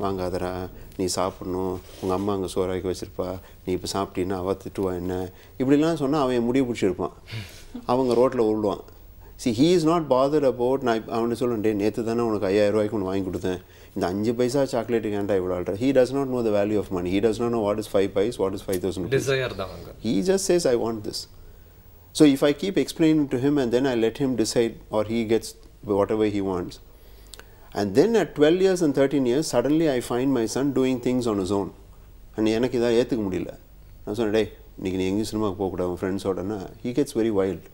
Speaker 6: வாங்காதரா, நீ சாப்பிட்ணும், உங்கள் அம்மா அங்கே சோறாக்கி வச்சுருப்பா, நீ இப்போ சாப்பிட்டீன்னா அவள் திட்டுவா என்ன, இப்படிலாம் சொன்னால் அவன் முடிவு பிடிச்சிருப்பான், அவங்க ரோட்டில் உருளுவான். See, he is not bothered about, நான் அவனுக்கு சொல்லுவேன், நேற்று தானே உனக்கு 5000 ரூபாய்க்கு ஒன்று வாங்கி கொடுத்தேன், இந்த 5 பைசா சாக்லேட்டுக்கு ஏன்டா இவ்வளோ ஆள்ற. He does not know the value of money. He does not know what is 5 paise, what is 5,000 rupees.
Speaker 2: Desire தான்.
Speaker 6: He just says, I want this. So if I keep explaining to him and then I let him decide, or he gets whatever he wants, and then at 12 years and 13 years, suddenly I find my son doing things on his own. And எனக்கு இதை ஏற்றுக்க முடியல. நான் சொன்னேன், டே இன்றைக்கி நீ எங்கேயும் சினிமாவுக்கு போகக்கூடாது ஃப்ரெண்ட்ஸோடனா, he gets very wild.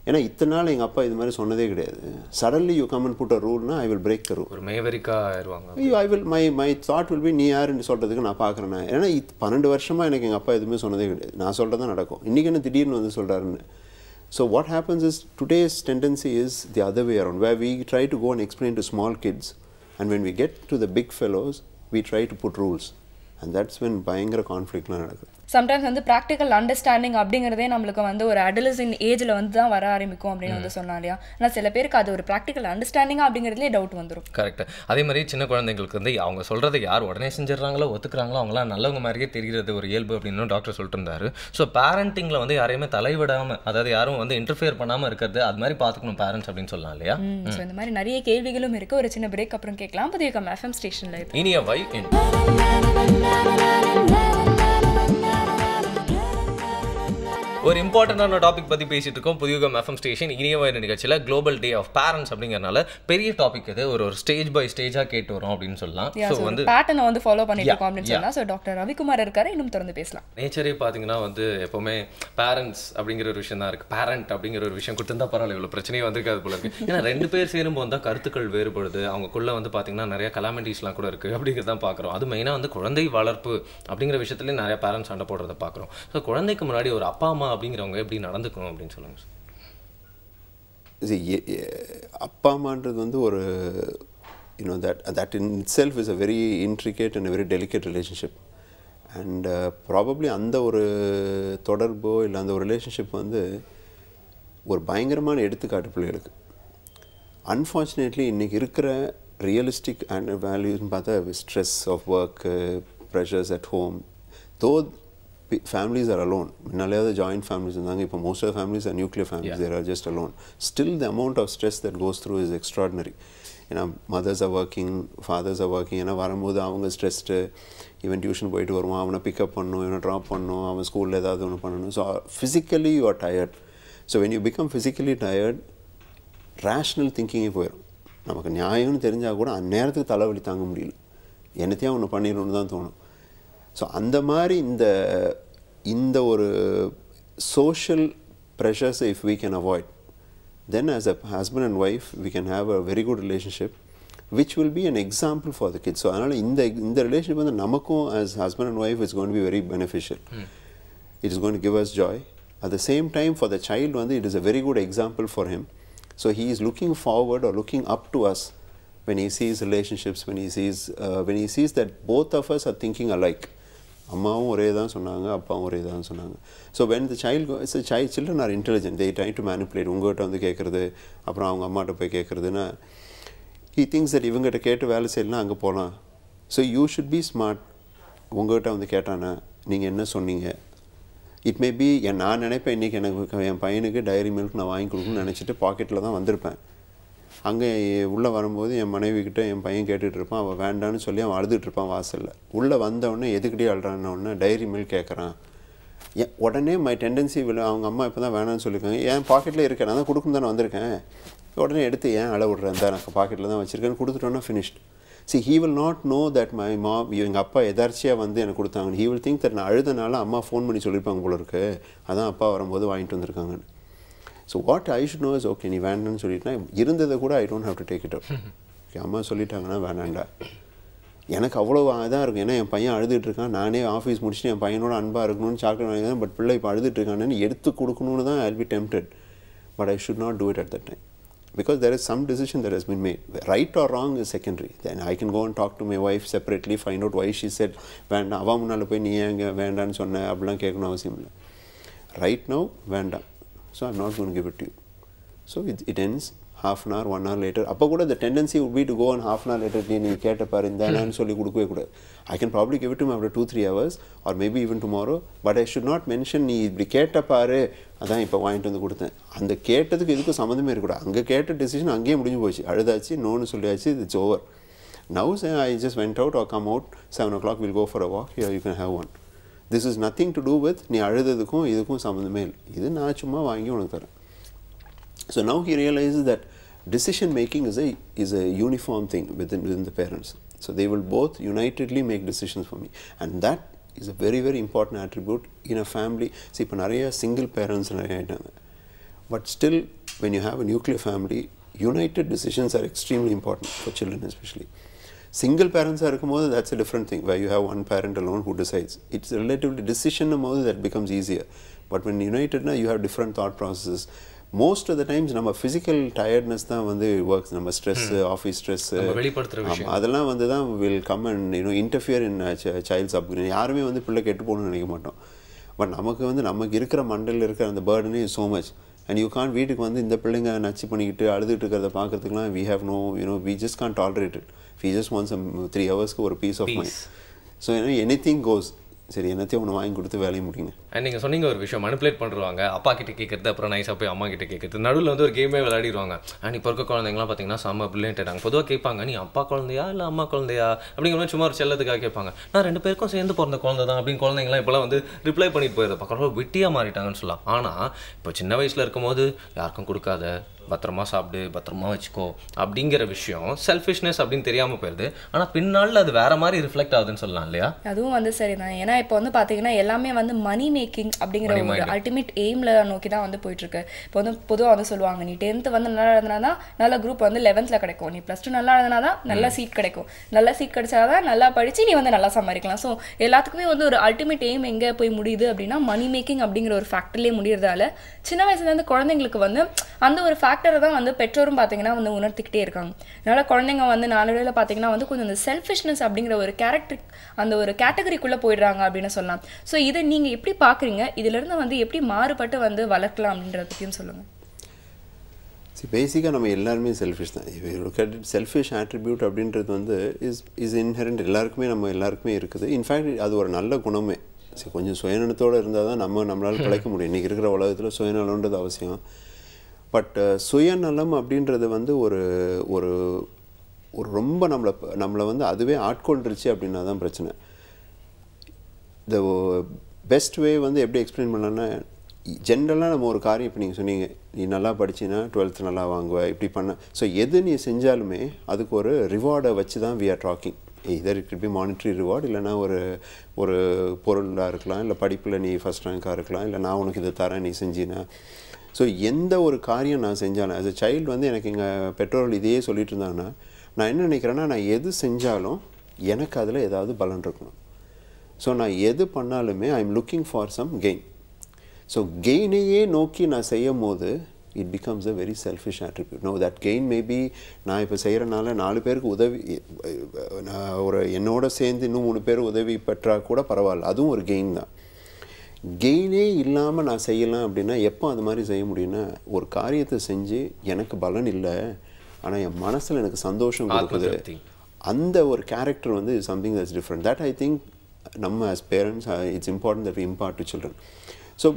Speaker 6: ஏன்னா இத்தனை நாள் எங்கள் அப்பா இது மாதிரி சொன்னதே கிடையாது. Suddenly you come and put a ரூல்னா I will break the rule.
Speaker 2: ஒரு மேவரிக்கா ஆயிடுவாங்க.
Speaker 6: I will my thought will be, நீ யாருன்னு சொல்கிறதுக்கு நான் பார்க்குறேன். ஏன்னா 12 வருஷமாக எனக்கு எங்கள் அப்பா எதுவுமே சொன்னதே கிடையாது, நான் சொல்கிறது தான் நடக்கும். இன்றைக்கி என்ன திடீர்னு வந்து சொல்கிறாருன்னு. So what happens is, today's tendency is the other way around, where we try to go and explain to small kids, and when we get to the big fellows, we try to put rules, and that's when பயங்கர கான்ஃப்ளிக்ட்லாம் நடக்குது.
Speaker 1: Sometimes வந்து practical understanding அப்படிங்கிறதே நம்மளுக்கு வந்து ஒரு adolescent ஏஜில் வந்து தான் வர ஆரம்பிக்கும் அப்படின்னு வந்து சொன்னா இல்லையா. ஆனால் சில பேருக்கு அது ஒரு ப்ராக்டிக்கல் அண்டர்ஸ்டாண்டிங்காக அப்படிங்கிறதுலே டவுட் வந்துடும்.
Speaker 2: கரெக்ட். அதே மாதிரி சின்ன குழந்தைங்களுக்கு வந்து அவங்க சொல்கிறத யார் உடனே செஞ்சிடறாங்களோ ஒத்துக்கிறாங்களோ அவங்களாம் நல்லவங்க மாதிரியே தெரிகிறது ஒரு இயல்பு அப்படின்னு டாக்டர் சொல்லிட்டு இருந்தாரு. ஸோ பேரண்டிங்கில் வந்து யாரையுமே தலைவிடாமல், அதாவது யாரும் வந்து இன்டர்ஃபியர் பண்ணாமல் இருக்கிறது, அது மாதிரி பார்த்துக்கணும் பேரண்ட்ஸ் அப்படின்னு சொல்லலாம் இல்லையா.
Speaker 1: ஸோ இந்த மாதிரி நிறைய கேள்விகளும் இருக்குது. ஒரு சின்ன பிரேக் அப்புறம் கேட்கலாம். புதிய FM ஸ்டேஷனில்
Speaker 2: இனியவை ஒரு இம்பார்ட்டண்டான டாபிக் பற்றி பேசிட்டு இருக்கோம். புதிய FM ஸ்டேஷன் இனியவை நிகழ்ச்சியில் குளோபல் டே ஆஃப் பேரண்ட்ஸ் அப்படிங்கிறனால பெரிய டாபிக் இது. ஒரு ஸ்டேஜ் பை ஸ்டேஜாக கேட்டு வரோம் அப்படின்னு சொல்லலாம். ஸோ வந்து
Speaker 1: பேட்டர்னை வந்து ஃபாலோ பண்ணிட்டு இருக்கோம் அப்படின்னு சொல்லலாம். ஸோ டாக்டர் ரவிக்குமார் இருக்காரு, இன்னும் தொடர்ந்து பேசலாம்.
Speaker 2: நேச்சரே பார்த்தீங்கன்னா வந்து எப்போவுமே பேரண்ட்ஸ் அப்படிங்கிற ஒரு விஷயம் தான் இருக்குது. பேரண்ட் அப்படிங்கிற ஒரு விஷயம் கொடுத்துருந்தா பரவாயில்ல, இவ்வளோ பிரச்சனையே வந்திருக்காது போல இருக்குது. ஏன்னா 2 பேர் சேரும்போது தான் கருத்துக்கள் வேறுபடுது, அவங்களுக்குள்ள வந்து பார்த்தீங்கன்னா நிறைய கலாமிட்டிஸ்லாம் கூட இருக்குது அப்படிங்கிறது தான் பார்க்குறோம். அது மெயினாக வந்து குழந்தை வளர்ப்பு அப்படிங்கிற விஷயத்துலேயே நிறைய பேரண்ட்ஸ் சண்டை போடுறத பார்க்குறோம். ஸோ குழந்தைக்கு முன்னாடி ஒரு அப்பா அம்மா அப்படிங்கிறவங்க எப்படி நடந்துக்கணும் அப்படின்னு சொல்லுங்க.
Speaker 6: அப்பா அம்மான்றது வந்து ஒரு that in itself is a very intricate and a very delicate relationship, and probably அந்த ஒரு தொடர்போ இல்லை அந்த ஒரு ரிலேஷன்ஷிப் வந்து ஒரு பயங்கரமான எடுத்துக்காட்டு பிள்ளைகளுக்கு. அன்ஃபார்ச்சுனேட்லி இன்றைக்கி இருக்கிற ரியலிஸ்டிக் அண்ட் வேல்யூஸ்ன்னு பார்த்தா stress of work, pressures at home, though families are alone. முன்னாலேயாவது ஜாயிண்ட் ஃபேமிலிஸ் இருந்தாங்க, இப்போ most of the families are nuclear families. They are just alone. Still the amount of stress that goes through is extraordinary. ஏன்னா mothers are working, fathers are working. ஏன்னா வரும்போது அவங்க stressed, இவன் tuition போயிட்டு வருவான், அவனை பிக்கப் பண்ணணும், இவனை ட்ராப் பண்ணணும், அவன் ஸ்கூலில் ஏதாவது ஒன்று பண்ணணும். So physically you are tired. So when you become physically tired, rational திங்கிங்கே போயிடும். நமக்கு நியாயம்னு தெரிஞ்சால் கூட அந்நேரத்துக்கு தலைவலி தாங்க முடியல, என்னத்தையும் ஒன்று பண்ணிடணும்னு தான் தோணும். ஸோ அந்த மாதிரி இந்த ஒரு சோஷியல் ப்ரெஷர்ஸை if we can avoid, then as a husband and wife we can have a very good relationship which will be an example for the kids. So அதனால் இந்த ரிலேஷன்ஷிப் வந்து நமக்கும் as husband and wife is going to be very beneficial. It is going to give us joy. At the same time for the child வந்து it is a very good example for him. So he is looking forward or looking up to us when he sees relationships, when he sees that both of us are thinking alike. அம்மாவும் ஒரே தான் சொன்னாங்க, அப்பாவும் ஒரே தான் சொன்னாங்க. So when the children are intelligent, they try to manipulate. உங்கள்கிட்ட வந்து கேட்குறது, அப்புறம் அவங்க அம்மாட்ட போய் கேட்குறதுன்னா, ஹீ திங்ஸ் தட் இவங்ககிட்ட கேட்டு வேலை செய்யலாம் அங்கே போகலாம். So you should be smart. உங்கள்கிட்ட வந்து கேட்டானா நீங்கள் என்ன சொன்னீங்க. இட் மே பி நான் நினைப்பேன் இன்றைக்கி எனக்கு என் பையனுக்கு டைரி மில்க் நான் வாங்கி கொடுக்கணும்னு நினச்சிட்டு பாக்கெட்டில் தான் வந்திருப்பேன். அங்கே உள்ளே வரும்போது என் மனைவிக்கிட்ட என் பையன் கேட்டுகிட்டு இருப்பான். அவள் வேண்டான்னு சொல்லி அவன் அழுதுகிட்ருப்பான் வாசலில். உள்ளே வந்தவுடனே எதுக்கிட்டே அழுறான்னொடனே டைரி மில்க் கேட்குறான். உடனே மை டெண்டன்சி அவங்க அம்மா இப்போ தான் வேணான்னு சொல்லியிருக்காங்க. என் பாக்கெட்டில் இருக்கேன், நான் தான் கொடுக்கணும் தானே வந்திருக்கேன். உடனே எடுத்து ஏன் அழ விட்றேன், தான் எனக்கு பாக்கெட்டில் தான் வச்சுருக்கேன்னு கொடுத்துட்டோன்னா finished. See, he will not know that my mom, எங்கள் அப்பா எதார்ச்சியாக வந்து எனக்கு கொடுத்தாங்க. he will think that நான் அழுதனால அம்மா ஃபோன் பண்ணி சொல்லியிருப்பாங்க போல இருக்கு, அதான் அப்பா வரும்போது வாங்கிட்டு வந்திருக்காங்கன்னு. So what I should know is okay, நீ வேண்டான்னு சொல்லிட்டுனா இருந்ததை கூட I don't have to take it out. Okay, அம்மா சொல்லிட்டாங்கன்னா வேணாண்டா. எனக்கு அவ்வளோ இதாக இருக்கும். ஏன்னா என் பையன் அழுதுட்டு இருக்கான், நானே ஆஃபீஸ் முடிச்சுட்டு என் பையனோட அன்பாக இருக்கணும்னு சாக்லேட் வாங்கிதான். பட் பிள்ளை இப்போ அழுதுட்டு இருக்கானு எடுத்து கொடுக்கணும்னு தான் I will be tempted. But I should not do it at that time. Because there is some decision that has been made. Right or wrong is secondary. Then I can go and talk to my wife separately, find out why she said வேண்டாம், அவன் முன்னால் போய் நீ ஏங்க வேண்டான்னு சொன்ன அப்படிலாம் கேட்கணும் அவசியம் இல்லை. Right now வேண்டாம், so I'm not going to give it to you. So it ends half an hour, 1 hour later. அப்போ கூட the tendency would be to go on half an hour later, நீ கேட்ட பாரு இந்தானு சொல்லி கொடுக்கவே கூடாது. I can probably give it to him after 2-3 hours or maybe even tomorrow, but I should not mention நீ இப்படி கேட்ட பாரு அதான் இப்போ வாங்கிட்டு வந்து கொடுத்தேன். அந்த கேட்டதுக்கு இதுக்கும் சம்மந்தமே இருக்கக்கூடாது. அங்கே கேட்ட டெசிஷன் அங்கேயே முடிஞ்சு போச்சு, அழுதாச்சு, நோன்னு சொல்லியாச்சு, it's over. Now say I just went out or come out, 7 o'clock we'll go for a walk, here you can have one. This is nothing to do with நீ அழுததுக்கும் இதுக்கும் சம்மந்தமே இல்லை, இது நான் சும்மா வாங்கி உனக்கு தரேன். So now he realizes that decision making is a uniform thing within the parents. So they will both unitedly make decisions for me, and that is a very very important attribute in a family. See, இப்போ நிறைய single parents நிறைய ஆயிட்டாங்க. But still, when you have a nuclear family, united decisions are extremely important for children especially. Single parents இருக்கும்போது that's a different thing, where you have one parent alone who decides. It's relatively decision போது that becomes easier. But when united, you have different thought processes. Most of the times நம்ம physical tiredness தான் வந்து works, நம்ம stress, office stress, அதெல்லாம் வந்து தான் will come and interfere in child's upbringing. யாருமே வந்து பிள்ளை கெட்டு போகணும்னு நினைக்க மாட்டோம். பட் நமக்கு வந்து நமக்கு இருக்கிற மண்டலில் இருக்கிற அந்த burden is so much, and you can't வீட்டுக்கு வந்து இந்த பிள்ளைங்க நச்சு பண்ணிக்கிட்டு அழுதுட்டு இருக்கிறத பார்க்கறதுக்குலாம் we have no, we just can't tolerate it. We just want some 3 hours ஒரு peace of mind. So anything goes. சரி, என்னத்தையும் ஒன்று வாங்கி கொடுத்து வேலையை முடியுங்க.
Speaker 2: அண்ட் நீங்கள் சொன்னீங்க ஒரு விஷயம், மனிப்புலேட் பண்ணுறாங்க, அப்பா கிட்ட கேட்குறது, அப்புறம் நைஸாக போய் அம்மா கிட்ட கேட்குறது, நடுவில் வந்து ஒரு கேமே விளையாடிடுவாங்க. அண்ட் இப்போ இருக்க குழந்தைங்களாம் பார்த்தீங்கன்னா செம்ம பிரில்லியன்ட்டாங்க. பொதுவாக கேட்பாங்க, நீ அப்பா குழந்தையா இல்லை அம்மா குழந்தையா அப்படிங்கிற மாதிரி சும்மா ஒரு செல்லத்துக்காக கேட்பாங்க. நான் 2 பேருக்கும் சேர்ந்து பிறந்த குழந்தை தான் அப்படின்னு குழந்தைங்களாம் இப்போலாம் வந்து ரிப்ளை பண்ணிட்டு போயிருது. பக்கம் விட்டியாக மாறிட்டாங்கன்னு சொல்லலாம். ஆனால் இப்போ சின்ன வயசில் இருக்கும்போது யாருக்கும் கொடுக்காத, பத்திரமா சாப்பிடு, பத்திரமா வச்சுக்கோ அப்படிங்கிற விஷயம் செல்ஃபிஷ்னஸ் அப்படின்னு தெரியாமல் போயிடுது. ஆனால் பின்னால் அது வேற மாதிரி ரிஃப்ளெக்ட் ஆகுதுன்னு சொல்லலாம் இல்லையா?
Speaker 1: அதுவும் வந்து சரிதான். ஏன்னா இப்போ வந்து பார்த்தீங்கன்னா எல்லாமே வந்து மணி மேக்கிங் அப்படிங்கிற ஒரு அல்டிமேட் எய்மில் நோக்கி தான் வந்து போயிட்டுருக்கு. இப்போ வந்து பொதுவாக வந்து சொல்லுவாங்க, நீ 10th வந்து நல்லா எழுதுனா தான் நல்ல குரூப் வந்து 11th கிடைக்கும், நீ +2 நல்லா எழுதுனா தான் நல்ல சீட் கிடைக்கும், நல்ல சீட் கிடைச்சாதான் நல்லா படித்து நீ வந்து நல்லா சம்பாதிக்கலாம். ஸோ எல்லாத்துக்குமே வந்து ஒரு அல்டிமேட் எய்ம் எங்கே போய் முடியுது அப்படின்னா மணி மேக்கிங் அப்படிங்கிற ஒரு ஃபேக்டர்லேயே முடியறதால சின்ன வயசுலேருந்து குழந்தைங்களுக்கு வந்து அந்த ஒரு ஃபேக்டரை தான் வந்து பெற்றோரும் பார்த்தீங்கன்னா வந்து உணர்த்திக்கிட்டே இருக்காங்க. அதனால் குழந்தைங்க வந்து நாளடைவில் பார்த்தீங்கன்னா வந்து கொஞ்சம் அந்த செல்ஃபிஷ்னஸ் அப்படிங்கிற ஒரு கேரக்டர், அந்த ஒரு கேட்டகரிக்குள்ளே போயிடுறாங்க அப்படின்னு சொல்லலாம். ஸோ இதை நீங்கள் எப்படி பார்க்குறீங்க, இதிலிருந்து வந்து எப்படி மாறுபட்டு வந்து வளர்க்கலாம் அப்படின்றத பற்றியும் சொல்லுங்கள்.
Speaker 6: பேசிக்காக நம்ம எல்லாருமே செல்ஃபிஷ் தான். செல்ஃபிஷ் ஆட்ரிபியூட் அப்படின்றது வந்து இஸ் இன்ஹெரண்ட், நம்ம எல்லாருக்குமே இருக்குது. இன்ஃபேக்ட் அது ஒரு நல்ல குணமே. சரி, கொஞ்சம் சுயநலத்தோடு இருந்தால் தான் நம்மளால் பிழைக்க முடியும். இன்றைக்கி இருக்கிற உலகத்தில் சுயநலன்றது அவசியம். பட் சுயநலம் அப்படின்றது வந்து ஒரு ஒரு ஒரு ரொம்ப நம்மளை வந்து அதுவே ஆட்கொண்டுருச்சு அப்படின்னா தான் பிரச்சனை. த பெஸ்ட் வே வந்து எப்படி எக்ஸ்பிளைன் பண்ணலான்னா, ஜென்ரலாக நம்ம ஒரு காரியம், இப்போ நீங்கள் சொன்னீங்க நீ நல்லா படிச்சின்னா 12th நல்லா வாங்குவ, இப்படி பண்ண. ஸோ எது நீ செஞ்சாலுமே அதுக்கு ஒரு ரிவார்டை வச்சு தான் we are talking. Either it be monetary reward, இல்லைனா ஒரு பொருளாக இருக்கலாம், இல்லை படிப்பில் நீ ஃபஸ்ட் ரேங்காக இருக்கலாம், இல்லை நான் உனக்கு இதை தரேன் நீ செஞ்சினா. ஸோ எந்த ஒரு காரியம் நான் செஞ்சாலும் ஆஸ் அ சைல்டு வந்து எனக்கு எங்கள் பெற்றோர்கள் இதையே சொல்லிட்டு இருந்தாங்கன்னா, நான் என்ன நினைக்கிறேன்னா, நான் எது செஞ்சாலும் எனக்கு அதில் ஏதாவது பலன் இருக்கணும். ஸோ நான் எது பண்ணாலுமே I am looking for some gain. So கெயினையே நோக்கி நான் செய்யும் போது it becomes a very selfish attribute. No that gain maybe நான் இப்போ செய்கிறனால 4 பேருக்கு உதவி, நான் என்னோட சேர்ந்து இன்னும் 3 பேர் உதவி பெற்றால் கூட பரவாயில்ல, அதுவும் ஒரு கெயின் தான். கெயினே இல்லாமல் நான் செய்யலாம் அப்படின்னா எப்போ அது மாதிரி செய்ய முடியும்னா, ஒரு காரியத்தை செஞ்சு எனக்கு பலன் இல்லை ஆனால் என் மனசில் எனக்கு சந்தோஷம் கொடுக்குது, அந்த ஒரு கேரக்டர் வந்து something that's different. That I think நம்ம as parents it's important that we impart to children. So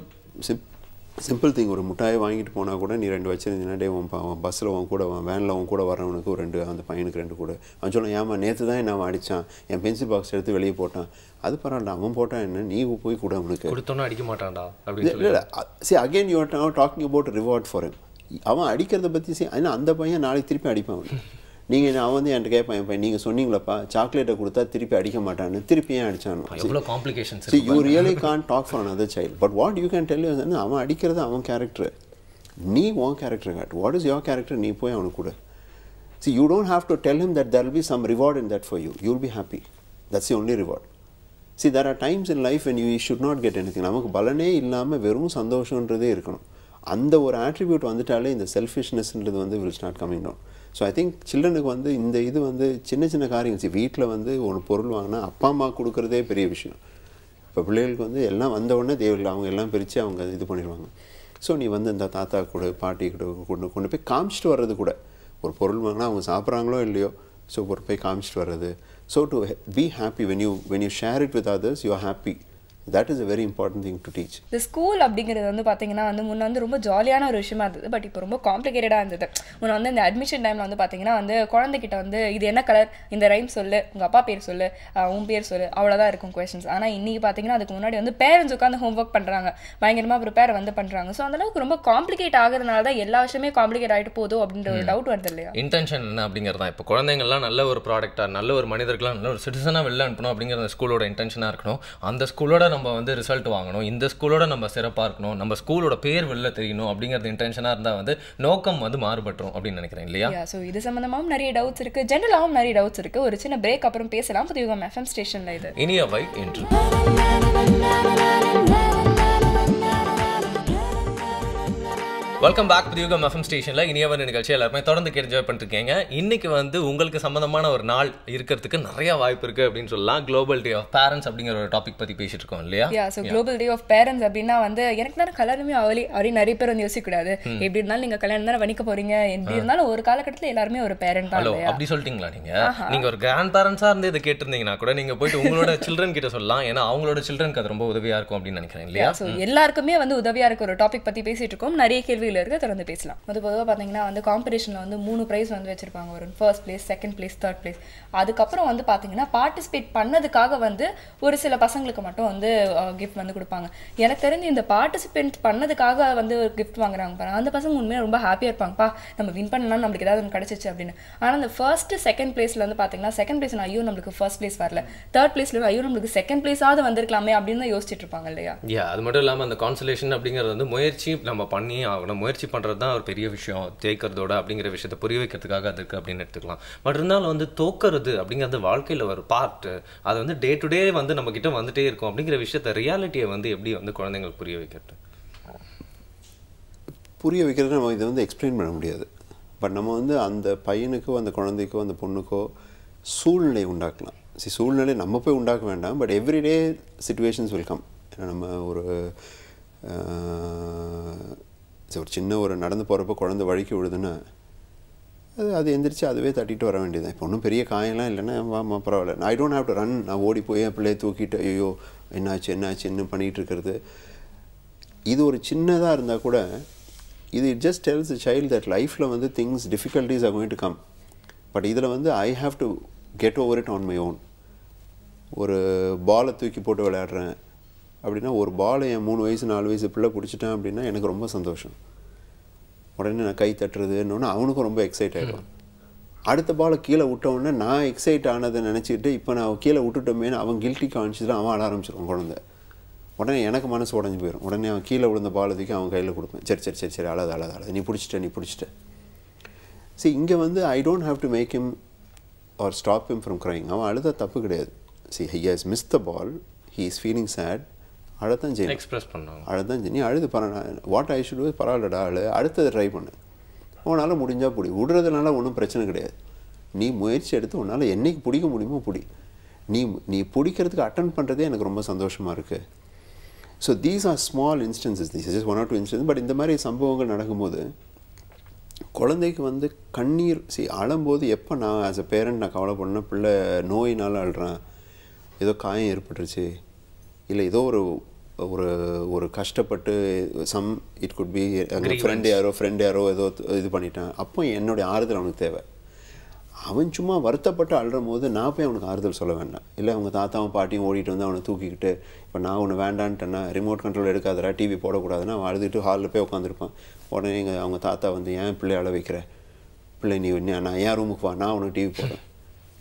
Speaker 6: simple thing, ஒரு முட்டாயை வாங்கிட்டு போனால் கூட நீ 2 வச்சுருந்தீங்கன்னா டே உன் பஸ்ஸில் உன் கூட வேனில் உன் கூட வரவனுக்கு ஒரு 2, அந்த பையனுக்கு 2 கூட. அவன் சொல்லுவான், ஏமா நேற்று தான் என்ன அவன் அடித்தான், என் பென்சில் பாக்ஸ் எடுத்து வெளியே போட்டான். அது பரவாயில்ல, அவன் போட்டான் என்ன, நீ போய் கூட அவனுக்கு
Speaker 2: கொடுத்தோன்னா அடிக்க மாட்டான்டா
Speaker 6: இல்லை. see again you are now talking about a reward for him. அவன் அடிக்கிறத பற்றி ஏன்னா அந்த பையன் நாளைக்கு திருப்பி அடிப்பான் அவன். நீங்கள் அவன் வந்து என்கிட்ட கேட்பான், என் பையன் நீங்கள் சொன்னீங்களப்பா சாக்லேட்டை கொடுத்தா திருப்பி அடிக்க மாட்டான்னு, திருப்பி ஏன் அடிச்சானு.
Speaker 2: எவ்வளோ complications.
Speaker 6: see you really can't talk for another child, but what you can tell you is அவன் அடிக்கிறது அவன் கேரக்டர், நீ உன் கேரக்டர் காட்டு. what is your character, நீ போய் அவனுக்கு கூட. see you don't have to tell him that there will be some reward in that for you, you will be happy, that's the only reward. see there are times in life when you should not get anything. நமக்கு பலனே இல்லாமல் வெறும் சந்தோஷன்றதே இருக்கணும். அந்த ஒரு attribute வந்துட்டாலே இந்த செல்ஃபிஷ்னஸ்ன்றது வந்து will start coming down. So I think சில்ட்ரனுக்கு வந்து இந்த இது வந்து சின்ன சின்ன காரியங்கள், வீட்டில் வந்து ஒரு பொருள் வாங்கினா அப்பா அம்மா கொடுக்குறதே பெரிய விஷயம். இப்போ பிள்ளைகளுக்கு வந்து எல்லாம் வந்த உடனே தேவையில்லை, அவங்க எல்லாம் பிரித்து அவங்க இது பண்ணிடுவாங்க. ஸோ நீ வந்து இந்த தாத்தா கூட பாட்டி கூட கொண்டு போய் காமிச்சிட்டு வர்றது கூட, ஒரு பொருள் வாங்கினா அவங்க சாப்பிட்றாங்களோ இல்லையோ, ஸோ ஒரு போய் காமிச்சிட்டு வர்றது. So to be happy when you share it with others, you are happy. that is a very important thing to teach.
Speaker 1: இந்த ஸ்கூல் அப்படிங்கிறது வந்து பார்த்தீங்கன்னா வந்து முன்ன வந்து ரொம்ப ஜாலியான ஒரு விஷயமா இருந்தது, பட் இப்போ ரொம்ப காம்ப்ளிகேட்டடாக இருந்தது. முன்ன வந்து இந்த அட்மிஷன் டைமில் வந்து பார்த்தீங்கன்னா வந்து குழந்தைகிட்ட வந்து இது என்ன கலர், இந்த ரைம் சொல்லு, உங்கள் அப்பா பேர் சொல்லு, உன் பேர் சொல்லு, அவ்வளோதான் இருக்கும் கொஸ்டின்ஸ். ஆனால் இன்றைக்கி பார்த்தீங்கன்னா அதுக்கு முன்னாடி வந்து பேரண்ட்ஸ் உட்காந்து ஹோம் ஒர்க் பண்ணுறாங்க, பயங்கரமாக ப்ரிப்பேர் வந்து பண்ணுறாங்க. ஸோ அந்தளவுக்கு ரொம்ப காம்ப்ளிகேட் ஆகிறதுனால தான் எல்லா விஷயமே காம்ப்ளிகேட் ஆகிட்டு போதும் அப்படின்ற ஒரு டவுட் வருது இல்லையா?
Speaker 2: இன்டென்ஷன் என்ன அப்படிங்கிறது தான். இப்போ குழந்தைங்கள்லாம் நல்ல ஒரு ப்ராடக்டாக, நல்ல ஒரு மனிதர்களாக, நல்ல ஒரு சிட்டிசனாக வெளில அனுப்பணும் அப்படிங்கிற ஸ்கூலோட இன்டென்ஷனாக இருக்கணும். அந்த ஸ்கூலோட நம்ம வந்து ரிசல்ட் வாங்கணும், இந்த ஸ்கூலோட நம்ம சிறப்பாக இருக்கணும், நம்ம ஸ்கூலோட பேர் வெளில தெரியணும் அப்படிங்கிறது இன்டென்ஷனாக இருந்தால் வந்து நோக்கம் வந்து மாறுபட்டுரும் அப்படின்னு நினைக்கிறேன் இல்லையா?
Speaker 1: ஸோ இது சம்மந்தமாகவும் நிறைய டவுட்ஸ் இருக்குது, ஜென்ரலாகவும் நிறைய டவுட்ஸ் இருக்குது. ஒரு சின்ன பிரேக் அப்புறம் பேசலாம். புதிய FM ஸ்டேஷனில் இது
Speaker 2: இனியவை இன்று. வெல்கம் பேக் டு யுகம் FM ஸ்டேஷனில் இனியவை நிகழ்ச்சி எல்லாருமே தொடர்ந்து என்ஜாய் பண்ணிருக்கீங்க. இன்னைக்கு வந்து உங்களுக்கு சம்பந்தமான ஒரு நாள் இருக்கிறதுக்கு நிறைய வாய்ப்பு இருக்குது அப்படின்னு சொல்லலாம். குளோபல் டே ஆஃப் பேரண்ட்ஸ் அப்படிங்கிற ஒரு டாபிக் பற்றி பேசிட்டு இருக்கோம் இல்லையா?
Speaker 1: So global day of parents அப்படின்னா வந்து எனக்கு தானே கல்யாணமே அப்படின்னு நிறைய பேர் வந்து யோசிக்கக்கூடாது. எப்படி இருந்தாலும் நீங்கள் கல்யாணம் தானே பண்ணிக்க போறீங்க, எப்படி இருந்தாலும் ஒரு காலகட்டத்தில் எல்லாருமே ஒரு பேரண்ட் தான்.
Speaker 2: அப்படி சொல்லிட்டீங்களா? நீங்கள் ஒரு கிராண்ட் பேரண்ட்ஸாக இருந்து இதை கேட்டிருந்தீங்கன்னா கூட நீங்கள் போயிட்டு உங்களோட சில்ட்ரன் கிட்ட சொல்லலாம், ஏன்னா அவங்களோட சில்ட்ரனுக்கு அது ரொம்ப உதவியாக இருக்கும் அப்படின்னு நினைக்கிறேன் இல்லையா?
Speaker 1: ஸோ எல்லாருக்குமே வந்து உதவியாக இருக்க ஒரு டாபிக் பற்றி பேசிட்டு இருக்கோம். நிறைய கேள்வி இருக்க தொடர்ந்து பேசலாம். அது பொதுவாக பார்த்தீங்கன்னா வந்து காம்படிஷனில் வந்து 3 ப்ரைஸ் வந்து வச்சிருப்பாங்க, ஒரு first place, second place, third place. அதுக்கப்புறம் வந்து பார்த்தீங்கன்னா பார்ட்டிசிபேட் பண்ணதுக்காக வந்து ஒரு சில பசங்களுக்கு மட்டும் வந்து கிஃப்ட் வந்து கொடுப்பாங்க. எனக்கு தெரிஞ்சு இந்த பார்ட்டிசிபேட் பண்ணதுக்காக வந்து ஒரு கிஃப்ட் வாங்குறாங்க பாருங்க, அந்த பசங்க உண்மையாக ரொம்ப ஹாப்பியாக இருப்பாங்கப்பா, நம்ம வின் பண்ணா நம்மளுக்கு ஏதாவது ஒன்று கிடச்சிச்சு அப்படின்னு. ஆனால் அந்த ஃபர்ஸ்ட் செகண்ட் பிளேஸில் வந்து பார்த்தீங்கன்னா செகண்ட் பிளேஸ் ஐயோ நம்மளுக்கு ஃபர்ஸ்ட் பிளேஸ் வரல, தேர்ட் பிளேஸ்ல ஐயோ நம்மளுக்கு செகண்ட் பிளேஸாவது வந்திருக்கலாமே அப்படின்னு தான் யோசிச்சுட்டு இருப்பாங்க இல்லையா?
Speaker 2: அது மட்டும் இல்லாமல் அந்த கான்சலேஷன் அப்படிங்கிறது வந்து முயற்சி நம்ம பண்ணி ஆகணும், முயற்சி பண்ணுறது தான் ஒரு பெரிய விஷயம். ஜெயிக்கிறதோட அப்படிங்கிற விஷயத்தை புரிய வைக்கிறதுக்காக அது இருக்குது அப்படின்னு எடுத்துக்கலாம். பட் இருந்தாலும் வந்து தோக்கிறது அப்படிங்கிறது வாழ்க்கையில் ஒரு பார்ட், அது வந்து டே டு டே வந்து நம்ம கிட்ட வந்துட்டே இருக்கும் அப்படிங்கிற விஷயத்த ரியாலிட்டியை வந்து எப்படி வந்து குழந்தைங்களுக்கு புரிய வைக்கிறது?
Speaker 6: புரிய வைக்கிறது நம்ம இதை வந்து எக்ஸ்பிளைன் பண்ண முடியாது. பட் நம்ம வந்து அந்த பையனுக்கோ அந்த குழந்தைக்கோ அந்த பொண்ணுக்கோ சூழ்நிலை உண்டாக்கலாம். சூழ்நிலை நம்ம போய் உண்டாக்க வேண்டாம், but everyday situations will come. ஏன்னா நம்ம ஒரு சின்ன ஒரு நடந்து போகிறப்போ குழந்தை வழிக்கு விழுதுன்னா அது எந்திரிச்சு அதுவே தட்டிட்டு வர வேண்டியது. இப்போ ஒன்றும் பெரிய காயெல்லாம் இல்லைன்னா வாமா பரவாயில்ல, I don't have to run, நான் ஓடி போய் என் பிள்ளையை தூக்கிட்டு ஐயோ என்னாச்சுன்னு பண்ணிகிட்டு இருக்கிறது. இது ஒரு சின்னதாக இருந்தால் கூட இது it just tells the child that லைஃப்பில் வந்து things difficulties are going to come, but இதில் வந்து I have to get over it on my own. ஒரு பாலை தூக்கி போட்டு விளையாடுறேன் அப்படின்னா, ஒரு பாலை என் 3 வயசு 4 வயசு பிள்ளை பிடிச்சிட்டேன் அப்படின்னா எனக்கு ரொம்ப சந்தோஷம். உடனே நான் கை தட்டுறதுன்னு அவனுக்கும் ரொம்ப எக்ஸைட் ஆகிடுவான். அடுத்த பாலை கீழே விட்டவுடனே நான் எக்ஸைட் ஆனதை நினச்சிக்கிட்டு இப்போ நான் கீழே விட்டுட்டோமேனு அவன் கில்ட்டி கான்ஷியஸில் அவன் ஆட ஆரம்பிச்சிருவான் குழந்தை. உடனே எனக்கு மனசு உடஞ்சி போயிடும். உடனே அவன் கீழே விழுந்த பாலத்துக்கு அவன் கையில் கொடுப்பேன். சரி அழாது நீ பிடிச்சிட்ட. சரி, இங்கே வந்து I don't have to make him or stop him from crying. அவன் அழுத தப்பு கிடையாது. See he has miss the ball, he is feeling sad, அழத்தான் செய்யணும்,
Speaker 2: எக்ஸ்பிரஸ் பண்ணுவாங்க,
Speaker 6: அழத்தான் செய்ய. நீ அழுது வாட் ஐ ஷுட் பரவாயில்லடா அடுத்தது ட்ரை பண்ணு, உன்னால் முடிஞ்சால் பிடி. விடுறதுனால ஒன்றும் பிரச்சனை கிடையாது. நீ முயற்சி எடுத்து உன்னால் என்றைக்கு பிடிக்க முடியுமோ பிடி. நீ பிடிக்கிறதுக்கு அட்டன் பண்ணுறதே எனக்கு ரொம்ப சந்தோஷமாக இருக்குது. So these are small instances, these is 1 or 2 instance. But இந்த மாதிரி சம்பவங்கள் நடக்கும்போது குழந்தைக்கு வந்து கண்ணீர் அழும்போது எப்போ நான் ஆஸ் அ பேரண்ட் நான் கவலைப்படணும், பிள்ளை நோயினால் அழுறான், ஏதோ காயம் ஏற்பட்டுருச்சு, இல்லை ஏதோ ஒரு ஒரு ஒரு கஷ்டப்பட்டு இட் குட் பி ஃப்ரெண்ட் யாரோ ஏதோ இது பண்ணிட்டான், அப்போ என்னுடைய ஆறுதல் அவனுக்கு தேவை. அவன் சும்மா வருத்தப்பட்டு அழுறும் போது நான் போய் அவனுக்கு ஆறுதல் சொல்ல வேண்டாம். இல்லை அவங்க தாத்தாவும் பாட்டியும் ஓடிட்டு வந்து அவனை தூக்கிக்கிட்டு இப்போ நான் ஒன்று வேண்டான்ட்டேன்னா ரிமோட் கண்ட்ரோல் எடுக்காதரா, டிவி போடக்கூடாதுன்னா அவன் அழுதுட்டு ஹாலில் போய் உட்காந்துருப்பான். உடனே அவங்க தாத்தா வந்து ஏன் பிள்ளை அழ வைக்கிற, பிள்ளை நீ நான் என் ரூமுக்கு வா, நான் அவனுக்கு டிவி போடுறேன்.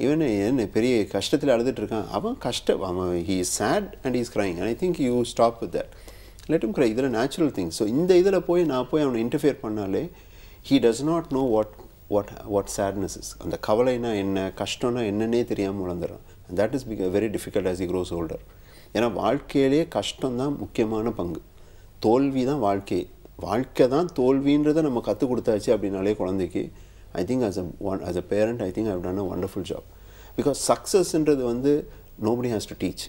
Speaker 6: இவன் என்ன பெரிய கஷ்டத்தில் அழுதுட்டு இருக்கான், அவன் he is sad and he is crying and I think you stop with that, let him cry. இதில் நேச்சுரல் திங்ஸ். ஸோ இந்த இதில் போய் நான் போய் அவனை இன்டர்ஃபியர் பண்ணாலே he does not know what sadness is. அந்த கவலைனா என்ன, கஷ்டம்னா என்னன்னே தெரியாமல் வளர்ந்துறான். and that is very difficult as he grows older. ஏன்னா வாழ்க்கையிலே கஷ்டம் தான் முக்கியமான பங்கு, தோல்வி தான் வாழ்க்கை தான் தோல்வின்றதை நம்ம கற்றுக் கொடுத்தாச்சு அப்படின்னாலே குழந்தைக்கு I think as a parent I think I've done a wonderful job, because successன்றது வந்து nobody has to teach.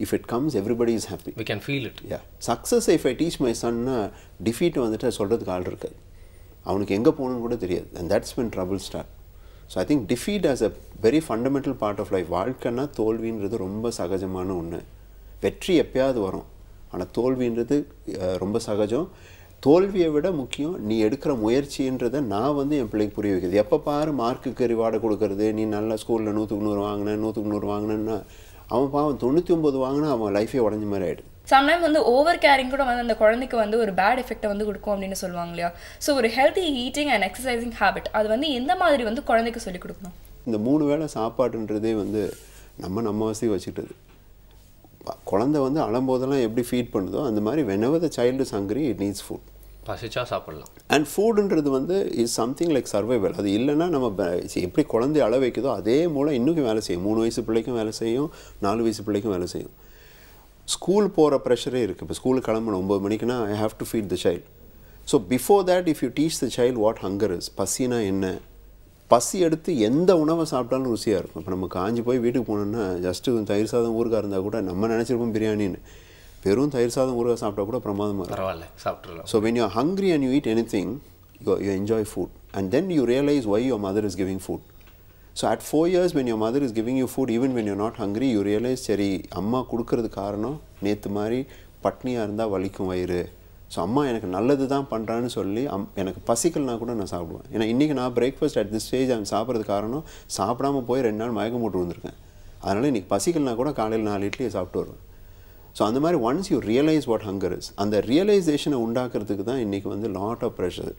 Speaker 6: If it comes, everybody is happy.
Speaker 2: We can feel it.
Speaker 6: Yeah. Success, if I teach my son, defeat வந்துட்டு சொல்கிறதுக்கு ஆள் இருக்காது, அவனுக்கு எங்கே போகணுன்னு கூட தெரியாது. and that's when trouble start. so I think defeat as a very fundamental part of life. வாழ்க்கைன்னா தோல்வின்றது ரொம்ப சகஜமான ஒன்று. வெற்றி எப்பயாவது வரும், ஆனால் தோல்வின்றது ரொம்ப சகஜம். தோல்வியை விட முக்கியம் நீ எடுக்கிற முயற்சின்றதை நான் வந்து என் பிள்ளைக்கு புரிய வைக்கிறது. எப்போ பாரு மார்க்குக்கு ரிவார்டை கொடுக்கறது, நீ நல்ல ஸ்கூலில் 100க்கு 100 வாங்கினேன் 100க்கு 100 வாங்கினேன்னா அவன் பாவம் 99 வாங்கினா அவன் லைஃபே உடஞ்ச மாதிரி ஆகிடும்.
Speaker 1: சம்டைம் வந்து ஓவர் கேரிங் கூட வந்து அந்த குழந்தைக்கு வந்து ஒரு பேட் எஃபெக்டை வந்து கொடுக்கும் அப்படின்னு சொல்லுவாங்க இல்லையா? ஸோ ஒரு healthy eating and exercising habit அது வந்து எந்த மாதிரி வந்து குழந்தைக்கு சொல்லிக் கொடுக்கணும்?
Speaker 6: இந்த 3 வேளை சாப்பாடுன்றதே வந்து நம்ம வசதி வச்சுக்கிட்டது. குழந்தை வந்து அழும்போதெல்லாம் எப்படி ஃபீட் பண்ணுதோ அந்த மாதிரி whenever the child is hungry it needs food.
Speaker 2: பசிச்சா சாப்பிடலாம்.
Speaker 6: அண்ட் ஃபுட்ன்றது வந்து இஸ் சம்திங் லைக் சர்வைவல். அது இல்லைன்னா நம்ம எப்படி குழந்தை அள வைக்குதோ அதே மூலம் இன்னும் வேலை செய்யும். 3 வயசு பிள்ளைக்கும் வேலை செய்யும், 4 வயசு பிள்ளைக்கும் வேலை செய்யும். ஸ்கூல் போகிற ப்ரெஷரே இருக்குது. இப்போ ஸ்கூலுக்கு கிளம்பணும் 9 மணிக்குன்னா I have to feed the child. So before that if you teach the child what hunger is, பசினா என்ன, பசி எடுத்து எந்த உணவை சாப்பிட்டாலும் ருசியாக இருக்கும். இப்போ நம்ம காஞ்சி போய் வீட்டுக்கு போனோம்னா ஜஸ்ட்டு தயிர் சாதம் ஊறுகாய் இருந்தால் கூட நம்ம நினச்சிருப்போம் பிரியாணின்னு, வெறும் தயிர் சாதம் ஊறுகாய் சாப்பிட்டா கூட பிரமாதமாக இருக்கும்.
Speaker 2: பரவாயில்ல சாப்பிட்றலாம்.
Speaker 6: So when you are hungry and you eat anything you enjoy food and then you realise why your mother is giving food. So at 4 years when your mother is giving you food even when you're not hungry you realize சரி அம்மா கொடுக்கறது காரணம் நேற்று மாதிரி பட்னியாக இருந்தால் வலிக்கும் வயிறு, so அம்மா எனக்கு நல்லது தான் பண்ணுறான்னு சொல்லி எனக்கு பசிக்கல்னா கூட நான் சாப்பிடுவேன். ஏன்னா இன்றைக்கி நான் பிரேக்ஃபாஸ்ட் அட் திஸ் ஸ்டேஜ் அவன் சாப்பிட்றது காரணம் சாப்பிடாமல் போய் 2 நாள் மயக்கம் போட்டு வந்திருக்கேன், அதனால் இன்றைக்கி பசிக்கல்னா கூட காலையில் 4 இட்லியை சாப்பிட்டு வருவேன். ஸோ அந்த மாதிரி once you realise what hunger is, அந்த ரியலைசேஷனை உண்டாக்குறதுக்கு தான் இன்றைக்கி வந்து lot of pressure,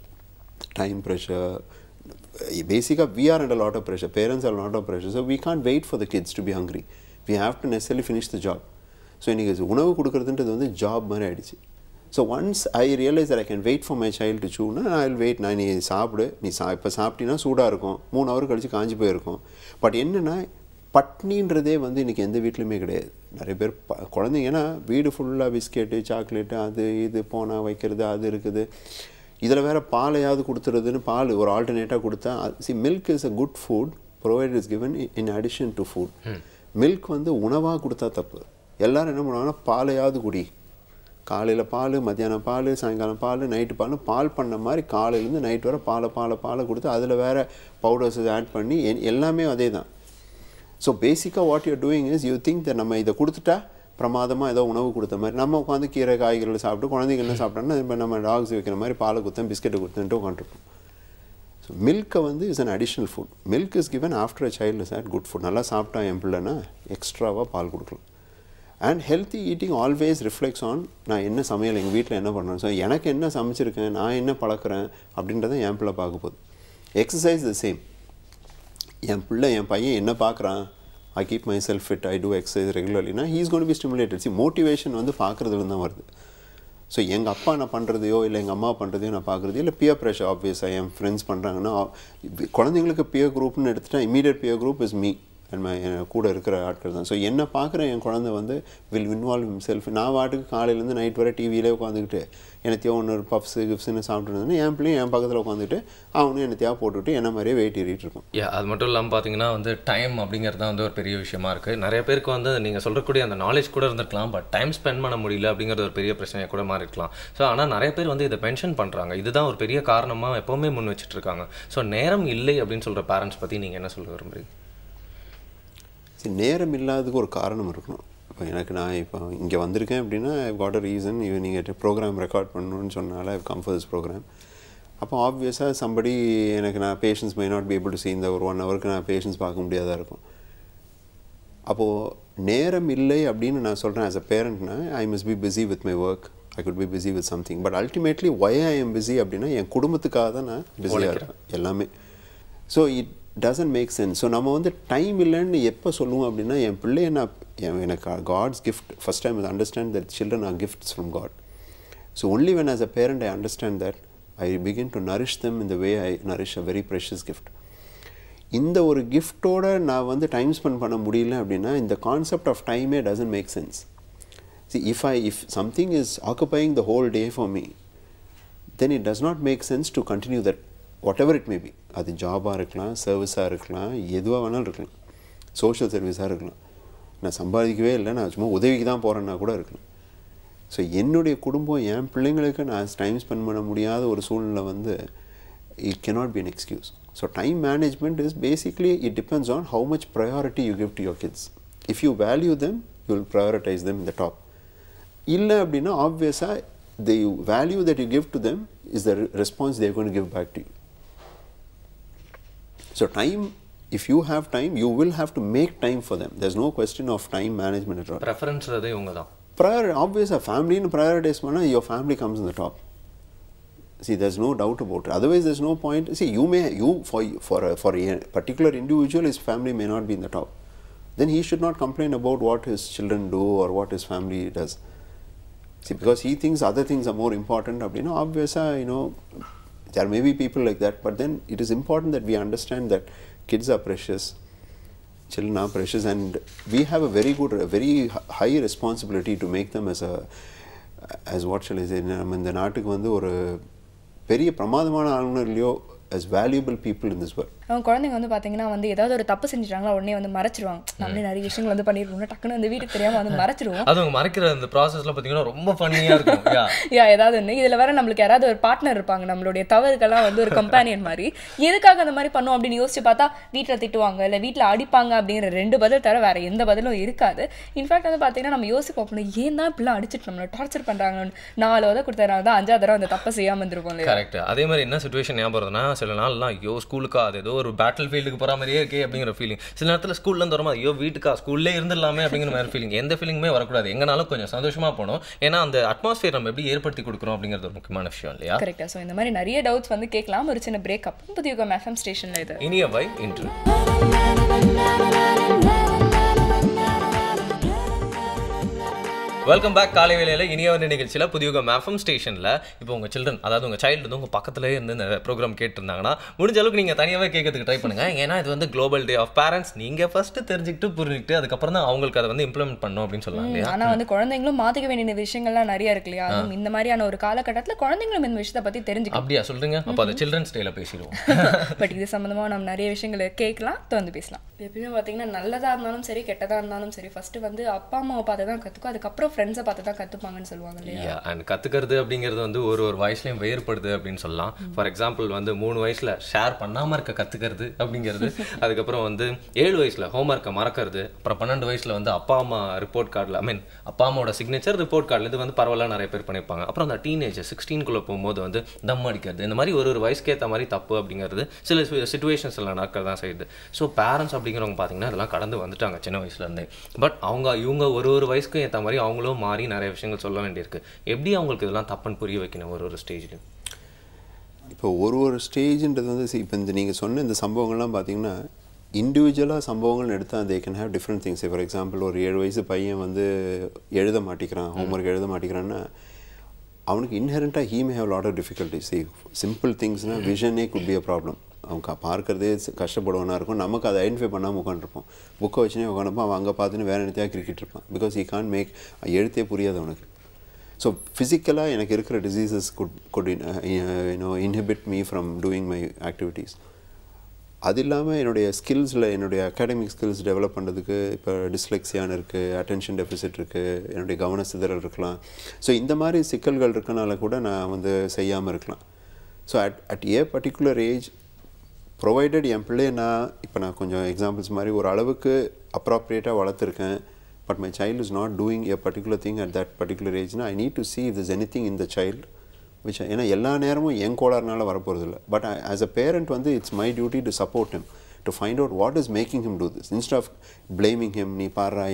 Speaker 6: time pressure. Basically we are under a lot of pressure, parents are a lot of pressure, so we can't wait for the kids to be hungry, we have to necessarily finish the job. So இன்னைக்கு உணவு கொடுக்கறதுன்றது வந்து job மாதிரி ஆயிடுச்சு. So once I realize that I can wait for my child to chew, I will wait. நான் நீ சாப்பிடு, நீ இப்போ சாப்பிட்டீங்கன்னா சூடாக இருக்கும், 3 hour கழிச்சு காஞ்சி போயிருக்கும். பட் என்னென்னா பட்னின்றதே வந்து இன்றைக்கி எந்த வீட்லையுமே கிடையாது. நிறைய பேர் குழந்தைங்கன்னா வீடு ஃபுல்லாக பிஸ்கெட்டு சாக்லேட்டு அது இது போனால் வைக்கிறது அது இருக்குது. இதில் வேறு பாலையாவது கொடுத்துறதுன்னு பால் ஒரு ஆல்டர்னேட்டாக கொடுத்தா milk is a good food provide is given in addition to food. Milk வந்து உணவாக கொடுத்தா தப்பு. எல்லோரும் என்ன பண்ணுவாங்கன்னா பாலையாவது குடி, காலையில் பால், மத்தியானம் பால், சாயங்காலம் பால், நைட்டு பால் பண்ண மாதிரி காலையிலேருந்து நைட் வரை பாலை கொடுத்து அதில் வேறு பவுடர்ஸ் ஆட் பண்ணி எல்லாமே அதே தான். ஸோ பேசிக்காக what you're doing is you think the நம்ம இதை கொடுத்துட்டா பிரமாதமாக ஏதோ உணவு கொடுத்த மாதிரி நம்ம உட்காந்து கீரை காய்கறிகள் சாப்பிட்டு குழந்தைங்க என்ன சாப்பிட்டோன்னா இப்போ நம்ம டாக்ஸ் வைக்கிற மாதிரி பாலை கொடுத்தேன் பிஸ்கெட்டு கொடுத்தேன்ட்டு உட்காந்துருப்போம். ஸோ மில்கை வந்து is an additional food. Milk is given after a child is good food. நல்லா சாப்பிட்டா என் பிள்ளைனா எக்ஸ்ட்ராவாக பால் கொடுக்கலாம். And healthy eating always reflects on நான் என்ன சமையல் எங்கள் வீட்டில் என்ன பண்ணுறேன், ஸோ எனக்கு என்ன சமைச்சிருக்கேன், நான் என்ன பழக்கிறேன் அப்படின்றத என் பிள்ளை பார்க்க போகுது. Exercise the same. என் பிள்ளை என் பையன் என்ன பார்க்குறான், I keep myself fit, I do exercise regularly, he is going to be stimulated. See, motivation வந்து பார்க்குறதுலேருந்து தான் வருது. ஸோ எங்கள் அப்பா நான் பண்ணுறதையோ இல்லை எங்கள் அம்மா பண்ணுறதையோ நான் பார்க்குறதையோ இல்லை பியர் ப்ரெஷர் ஆப்வியஸாக என் ஃப்ரெண்ட்ஸ் பண்ணுறாங்கன்னா குழந்தைங்களுக்கு பியர் குரூப்னு எடுத்துகிட்டா immediate pier group is me and கூட இருக்கிற ஆட்கள் தான். ஸோ என்ன பார்க்குற என் குழந்தை வந்து வில் இன்வால்வ் ஹிம்செல்ஃப். நான் வாட்டுக்கு காலையிலேருந்து நைட் வரை டிவியிலே உட்காந்துக்கிட்டு என்னத்தையோ ஒன்று பப்ஸு கிப்ஸுன்னு சாப்பிட்டுருந்தேன்னா என் பிள்ளையும் என் பக்கத்தில் உட்காந்துட்டு அவனும் என்னத்தையா போட்டுவிட்டு என்ன மாதிரியே வெயிட் ஏறிட்டு இருக்கும்.
Speaker 2: அது மட்டும் இல்லாமல் பார்த்தீங்கன்னா வந்து டைம் அப்படிங்கிறது தான் வந்து ஒரு பெரிய விஷயமா இருக்குது. நிறைய பேருக்கு வந்து நீங்கள் சொல்லக்கூடிய அந்த நாலேஜ் கூட இருந்திருக்கலாம், பட் டைம் ஸ்பெண்ட் பண்ண முடியல அப்படிங்கிறது ஒரு பெரிய பிரச்சனையாக கூட மாறி இருக்கலாம். ஸோ ஆனால் நிறைய பேர் வந்து இதை மென்ஷன் பண்ணுறாங்க, இதுதான் ஒரு பெரிய காரணமாக எப்போவுமே முன் வச்சுட்டு இருக்காங்க. ஸோ நேரம் இல்லை அப்படின்னு சொல்கிற பேரண்ட்ஸ் பற்றி நீங்கள் என்ன சொல்ல விரும்புறீங்க?
Speaker 6: சரி, நேரம் இல்லாததுக்கு ஒரு காரணம் இருக்கணும். இப்போ எனக்கு நான் இப்போ இங்கே வந்திருக்கேன் அப்படின்னா ஐ காட் அ ரீசன். நீங்கள் ப்ரோக்ராம் ரெக்கார்ட் பண்ணணும்னு சொன்னால I come for this programme. அப்போ ஆப்வியஸாக சம்படி எனக்கு நான் patience may not be able to see இந்த ஒரு 1 ஹவருக்கு நான் பேஷன்ஸ் பார்க்க முடியாதா இருக்கும். அப்போது நேரம் இல்லை அப்படின்னு நான் சொல்கிறேன் ஆஸ் அ பேரண்ட்னா I must be busy with my work, I could be busy with something. But ultimately why I am busy அப்படின்னா என் குடும்பத்துக்காக தான் நான் பிஸியாக இருக்கேன் எல்லாமே. So it doesn't make sense. So நம்ம வந்து டைம் இல்லைன்னு எப்போ சொல்லுவோம் அப்படின்னா என் பிள்ளைய எனக்கு God's gift first time understand that children are gifts from God. So only when as a parent I understand that I begin to nourish them in the way I nourish a very precious gift. இந்த ஒரு கிஃப்டோட நான் வந்து time spend பண்ண முடியல அப்படின்னா இந்த concept of டைமே doesn't make sense. See, if something is occupying the whole day for me, then it does not make sense to continue that, whatever it may be. அது ஜாபாக இருக்கலாம், சர்வீஸாக இருக்கலாம், எதுவாக வேணாலும் இருக்கலாம், சோஷியல் சர்வீஸாக இருக்கலாம். நான் சம்பாதிக்கவே இல்லை, நான் சும்மா உதவிக்கு தான் போகிறேன்னா கூட இருக்கலாம். ஸோ என்னுடைய குடும்பம் என் பிள்ளைங்களுக்கு நான் டைம் ஸ்பெண்ட் பண்ண முடியாத ஒரு சூழ்நிலை வந்து it cannot be an excuse. So time management is basically it depends on how much priority you give to your kids. If you value them you will prioritise them in the top. இல்லை அப்படின்னா ஆப்வியஸாக the value that you give to them is the response they're going to give back to you. So time, if you have time, you will have to make time for them. There's no question of time management at all.
Speaker 2: Preference அதே உங்க தான்.
Speaker 6: Obviously, family in prioritize manna, your family comes in the top. See, there's no doubt about it. Otherwise, there's no point. See, for a particular individual, his family may not be in the top. Then he should not complain about what his children do or what his family does. See, because he thinks other things are more important. Obviously, there may be people like that. But then it is important that we understand that kids are precious. Children are precious, and we have a very high responsibility to make them as what shall I say, நம்ம இந்த நாட்டுக்கு வந்து ஒரு பெரிய பிரமாதமான ஆளுநர் இல்லையோ as valuable people in this world.
Speaker 1: அவங்க குழந்தைங்க வந்து பார்த்தீங்கன்னா வந்து ஏதாவது ஒரு தப்பு செஞ்சுட்டாங்களா உடனே வந்து மறைச்சிருவாங்க. நம்மளே நிறைய விஷயங்கள் வந்து பண்ணிருக்கோம், டக்குன்னு அந்த வீட்டுக்கு தெரியாம வந்து மறைச்சிருவோம்.
Speaker 2: அது அவங்க மறைக்கிற அந்த ப்ராசஸ்ல பார்த்தீங்கன்னா ரொம்ப ஃபன்னியா இருக்கும்.
Speaker 1: ஏதாவது ஒன்று இதில் வேற நம்மளுக்கு யாராவது ஒரு பார்ட்னர் இருப்பாங்க, நம்மளுடைய தவறுக்கெல்லாம் வந்து ஒரு கம்பேனியன் மாதிரி. எதுக்காக அந்த மாதிரி பண்ணோம் அப்படின்னு யோசிச்சு பார்த்தா வீட்டில் திட்டுவாங்க, இல்லை வீட்டில் அடிப்பாங்க அப்படிங்கிற 2 பதில் தவிர வேற எந்த பதிலும் இருக்காது. இன்ஃபேக்ட் வந்து பார்த்தீங்கன்னா நம்ம யோசிப்போம், ஏன் தான் இப்படிலாம் அடிச்சுட்டு நம்மளை டார்ச்சர் பண்ணுறாங்கன்னு. 4 தடவை கொடுத்தனால தான் 5ஆவது தடவை அந்த தப்பை செய்யாமல் இருந்திருப்போம்.
Speaker 2: கரெக்ட். அதே மாதிரி என்ன சுச்சுவேஷன் ஞாபகம் வருதுன்னா, சில நாள்லாம் ஐயோ ஸ்கூலுக்கா அது ஏதோ ஒரு பேட்டில் ஃபீல்டுக்கு போகிற மாதிரியே இருக்கே அப்படிங்கிற ஃபீலிங். சில நேரத்தில் ஸ்கூல்லேருந்து வருமா ஐயோ வீட்டுக்கா ஸ்கூல்லே இருந்துடலாமே அப்படிங்கிற மாதிரி ஃபீலிங். எந்த ஃபீலிங்குமே வரக்கூடாது, எங்கனாலும் கொஞ்சம் சந்தோஷமாக போகணும். ஏன்னா அந்த அட்மாஸ்பியர் நம்ம எப்படி ஏற்படுத்தி கொடுக்குறோம் அப்படிங்கிறது ஒரு முக்கியமான விஷயம் இல்லையா?
Speaker 1: கரெக்டாக. ஸோ இந்த மாதிரி நிறைய டவுட்ஸ் வந்து கேட்கலாம். ஒரு சின்ன பிரேக் அப்புறம் புதிய FM ஸ்டேஷனில் இது
Speaker 2: இனியவை இன்று. Welcome back. காலை வேளையில் இனியவன் நிகழ்ச்சியில் புதிய FM ஸ்டேஷனில் இப்போ உங்கள் சில்ட்ரன், அதாவது உங்கள் சைல்டு வந்து உங்கள் பக்கத்துலேயே இருந்து இந்த ப்ரோக்ராம் கேட்டுருந்தாங்கன்னா முடிஞ்ச அளவுக்கு நீங்கள் தனியாகவே கேட்கறதுக்கு ட்ரை பண்ணுங்கள். ஏன்னா இது வந்து குளோபல் டே ஆஃப் பேரண்ட்ஸ். நீங்கள் ஃபஸ்ட்டு தெரிஞ்சுக்கிட்டு புரிஞ்சுக்கிட்டு அதுக்கப்புறம் தான் அவங்களுக்கு அதை வந்து இம்ப்ளிமெண்ட் பண்ணணும் அப்படின்னு சொல்லலாம் இல்லையா?
Speaker 1: ஆனால் வந்து குழந்தைங்களும் மாற்றிக்க வேண்டிய விஷயங்கள்லாம் நிறைய இருக்கு இல்லையா? அதுவும் இந்த மாதிரியான ஒரு காலகட்டத்தில் குழந்தைங்களும் இந்த விஷயத்தை பற்றி தெரிஞ்சுக்கணும்.
Speaker 2: அப்படியா சொல்கிறீங்க? அப்போ அதை சில்ட்ரன்ஸ் டேல பேசிடுவோம்.
Speaker 1: பட் இது சம்மந்தமாக நம்ம நிறைய விஷயங்களை கேட்கலாம், வந்து பேசலாம். எப்பயுமே பார்த்தீங்கன்னா நல்லதாக இருந்தாலும் சரி கெட்டதாக இருந்தாலும் சரி ஃபஸ்ட்டு வந்து அப்பா அம்மாவை பார்த்து தான் கற்றுக்கும், அதுக்கப்புறம் ஃப்ரெண்ட்ஸை பார்த்து தான் கற்றுப்பாங்கன்னு சொல்லுவாங்க இல்லையா?
Speaker 2: அண்ட் கற்றுக்கிறது அப்படிங்கிறது வந்து ஒரு வயசுலையும் வேறுபடுது அப்படின்னு சொல்லலாம். ஃபார் எக்ஸாம்பிள் வந்து 3 வயசில் ஷேர் பண்ணாமல் இருக்க கற்றுக்கிறது அப்படிங்கிறது, அதுக்கப்புறம் வந்து 7 வயசில் ஹோம்ஒர்க்கை மறக்கிறது, அப்புறம் 12 வயசில் வந்து அப்பா அம்மா ரிப்போர்ட் கார்டில் அப்பா அம்மாவோட சிக்னேச்சர் ரிப்போர்ட் கார்டில் இது வந்து பரவாயில்ல நிறைய பேர் பண்ணியிருப்பாங்க. அப்புறம் அந்த டீனேஜ் 16 போகும்போது வந்து தம் அடிக்கிறது, இந்த மாதிரி ஒரு வயசுக்கு ஏற்ற மாதிரி தப்பு அப்படிங்கிறது சில சிச்சுவேஷன்ஸ் எல்லாம் நடக்க தான் செய்யுது. ஸோ பேரண்ட்ஸ் அப்படிங்கிறவங்க பார்த்தீங்கன்னா இதெல்லாம் கடந்து வந்துட்டாங்க சின்ன வயசுலேருந்தே. பட் இவங்க ஒரு வயசுக்கு ஏற்ற மாதிரி அவங்களும் மாறி நிறைய விஷயங்கள் சொல்ல வேண்டியிருக்கு. எப்படி அவங்களுக்கு இதெல்லாம் தப்புன்னு புரிய வைக்கணும் ஒரு ஸ்டேஜ்லையும்?
Speaker 6: இப்போ ஒரு ஸ்டேஜ்ன்றது வந்து இப்போ நீங்கள் சொன்ன இந்த சம்பவங்கள்லாம் பார்த்தீங்கன்னா இண்டிவிஜுவலாக சம்பவங்கள் எடுத்தால் they can have different things. For example ஒரு 7 வயசு பையன் வந்து எழுத மாட்டேங்கிறான், ஹோம்ஒர்க் எழுத மாட்டேங்கிறான்னா அவனுக்கு இன்ஹெரண்ட்டாக he may have lot of difficulties. Simple திங்ஸ்னால் விஷனே குட் பி அ ப்ராப்ளம். அவங்க பார்க்குறதே கஷ்டப்படுவானா இருக்கும். நமக்கு அதை ஐடென்டிஃபை பண்ணாமல் உட்காந்துருப்போம். புக்கை வச்சுனே உட்காந்துப்போம். அவன் அங்கே பார்த்துன்னு வேறு என்னத்தையாக கிரிக்கெட் இருப்பான். பிகாஸ் ஹி கான் மேக் எழுத்தே புரியாது அவனுக்கு. ஸோ ஃபிசிக்கலாக எனக்கு இருக்கிற diseases good inhibit me from doing my activities. அது இல்லாமல் என்னுடைய ஸ்கில்ஸில் என்னுடைய அகாடமிக் ஸ்கில்ஸ் டெவலப் பண்ணுறதுக்கு இப்போ டிஸ்லெக்ஸியான்னு இருக்குது, அட்டென்ஷன் டெஃபிசிட் இருக்குது, என்னுடைய கவன சிதறல் இருக்கலாம். ஸோ இந்த மாதிரி சிக்கல்கள் இருக்கனால கூட நான் வந்து செய்யாமல் இருக்கலாம். So at a particular age provided என் பிள்ளையை இப்போ நான் கொஞ்சம் எக்ஸாம்பிள்ஸ் மாதிரி ஒரு அளவுக்கு அப்ராப்ரியேட்டாக வளர்த்துருக்கேன். But my child is not doing a particular thing at that particular ஏஜ்னா I need to see if there's anything in the child which ஏன்னா எல்லா நேரமும் என் கோளாறுனால வரப்போகிறது இல்லை. பட் ஆஸ் அ பேரண்ட் வந்து it's my duty to support him, to find out what is making him do this instead of blaming him. நீ பாடுறா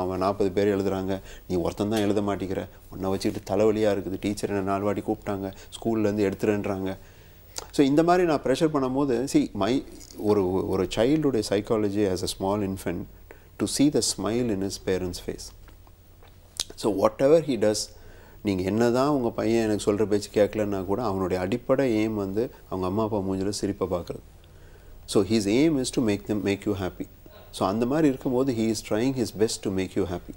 Speaker 6: அவன் 40 பேர் எழுதுறாங்க, நீ ஒருத்தன் தான் எழுத மாட்டேங்கிற, உன்னை வச்சுக்கிட்டு தலைவலியாக இருக்குது, டீச்சர் என்ன 4 வாட்டி கூப்பிட்டாங்க, ஸ்கூல்லேருந்து எடுத்துறேன்றாங்க. ஸோ இந்த மாதிரி நான் ப்ரெஷர் பண்ணும்போது ஒரு சைல்டுடைய psychology as a small infant to see the smile in his parents face. So whatever he does, நீங்கள் என்ன தான் உங்கள் பையன் எனக்கு சொல்கிற பேச்சு கேட்கலன்னா கூட அவனுடைய அடிப்படை எய்ம் வந்து அவங்க அம்மா அப்பா மூஞ்சில் சிரிப்பை பார்க்குறது. So his aim is to make you happy. So அந்த மாதிரி இருக்கும்போது he is trying his best to make you happy.